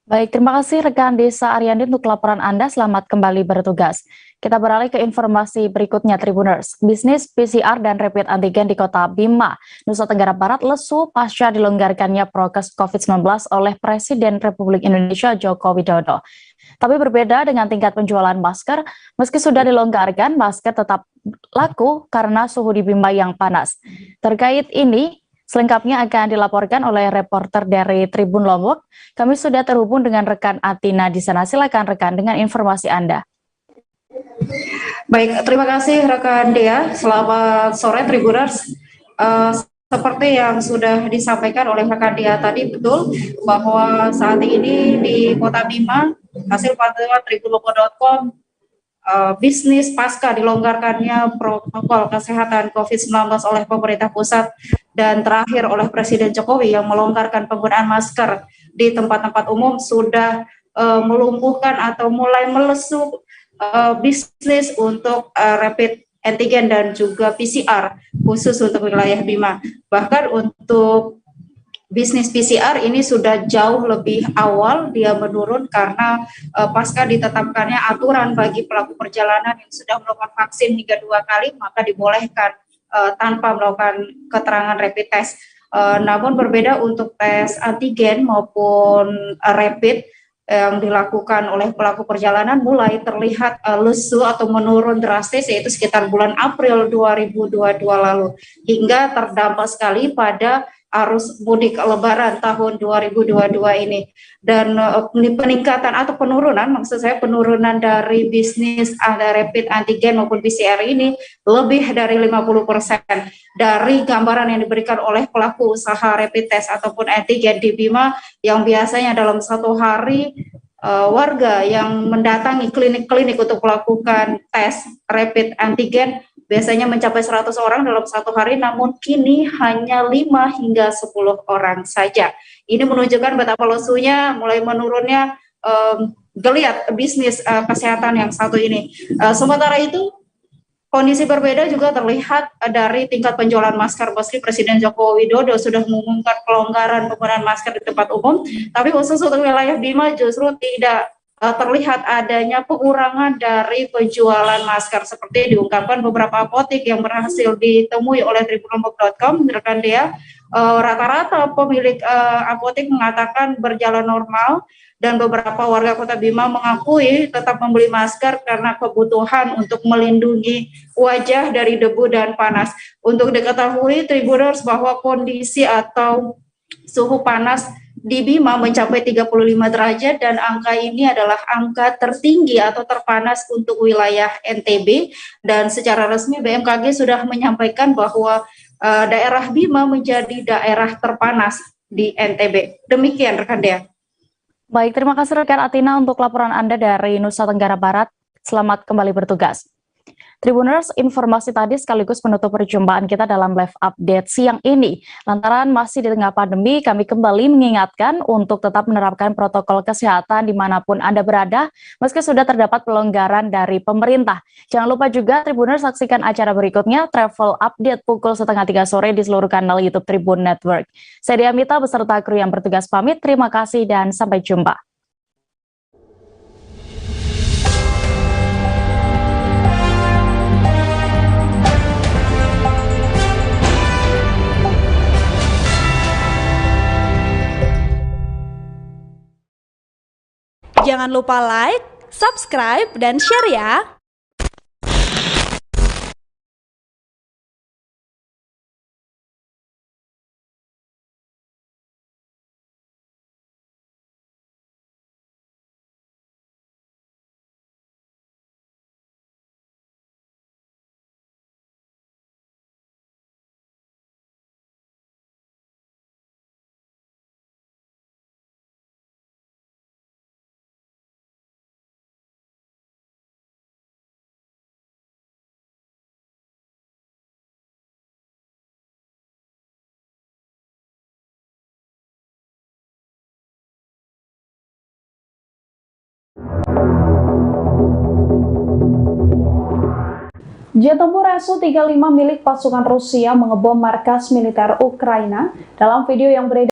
Baik, terima kasih rekan Desa Ariandi untuk laporan Anda. Selamat kembali bertugas. Kita beralih ke informasi berikutnya, Tribuners. Bisnis PCR dan rapid antigen di Kota Bima, Nusa Tenggara Barat lesu pasca dilonggarkannya prokes COVID-19 oleh Presiden Republik Indonesia Joko Widodo. Tapi berbeda dengan tingkat penjualan masker, meski sudah dilonggarkan, masker tetap laku karena suhu di Bima yang panas. Terkait ini, selengkapnya akan dilaporkan oleh reporter dari Tribun Lombok. Kami sudah terhubung dengan rekan Atina di sana. Silakan rekan dengan informasi Anda. Baik, terima kasih rekan Dea. Selamat sore Tribuners. Seperti yang sudah disampaikan oleh rekan Dea tadi, betul bahwa saat ini di Kota Bima, hasil pantauan tribunlombok.com, bisnis pasca dilonggarkannya protokol kesehatan COVID-19 oleh pemerintah pusat dan terakhir oleh Presiden Jokowi yang melonggarkan penggunaan masker di tempat-tempat umum sudah melumpuhkan atau mulai melesu bisnis untuk rapid antigen dan juga PCR khusus untuk wilayah Bima. Bahkan untuk bisnis PCR ini sudah jauh lebih awal dia menurun karena pasca ditetapkannya aturan bagi pelaku perjalanan yang sudah melakukan vaksin hingga 2 kali maka dibolehkan tanpa melakukan keterangan rapid test. Namun berbeda untuk tes antigen maupun rapid yang dilakukan oleh pelaku perjalanan mulai terlihat lesu atau menurun drastis, yaitu sekitar bulan April 2022 lalu hingga terdampak sekali pada arus mudik lebaran tahun 2022 ini. Dan peningkatan atau penurunan, maksud saya penurunan dari bisnis rapid antigen maupun PCR ini lebih dari 50% dari gambaran yang diberikan oleh pelaku usaha rapid test ataupun antigen di Bima yang biasanya dalam satu hari warga yang mendatangi klinik-klinik untuk melakukan tes rapid antigen biasanya mencapai 100 orang dalam satu hari, namun kini hanya 5 hingga 10 orang saja. Ini menunjukkan betapa lesunya, mulai menurunnya geliat bisnis kesehatan yang satu ini. Sementara itu, kondisi berbeda juga terlihat dari tingkat penjualan masker. Meski Presiden Joko Widodo sudah mengumumkan pelonggaran penggunaan masker di tempat umum, tapi khusus untuk wilayah Bima justru tidak terlihat adanya pengurangan dari penjualan masker seperti diungkapkan beberapa apotek yang berhasil ditemui oleh tribunlombok.com. Rekan Dea, rata-rata pemilik apotek mengatakan berjalan normal dan beberapa warga Kota Bima mengakui tetap membeli masker karena kebutuhan untuk melindungi wajah dari debu dan panas. Untuk diketahui Tribuners bahwa kondisi atau suhu panas di Bima mencapai 35 derajat dan angka ini adalah angka tertinggi atau terpanas untuk wilayah NTB, dan secara resmi BMKG sudah menyampaikan bahwa daerah Bima menjadi daerah terpanas di NTB. Demikian rekan Dea. Baik, terima kasih rekan Atina untuk laporan Anda dari Nusa Tenggara Barat. Selamat kembali bertugas. Tribuners, informasi tadi sekaligus menutup perjumpaan kita dalam live update siang ini. Lantaran masih di tengah pandemi, kami kembali mengingatkan untuk tetap menerapkan protokol kesehatan dimanapun Anda berada, meski sudah terdapat pelonggaran dari pemerintah. Jangan lupa juga Tribuners saksikan acara berikutnya, Travel Update pukul 2:30 sore di seluruh kanal YouTube Tribun Network. Saya Diamita beserta kru yang bertugas pamit, terima kasih dan sampai jumpa. Jangan lupa like, subscribe, dan share ya! Jet tempur Su-35 milik pasukan Rusia mengebom markas militer Ukraina. Dalam video yang beredar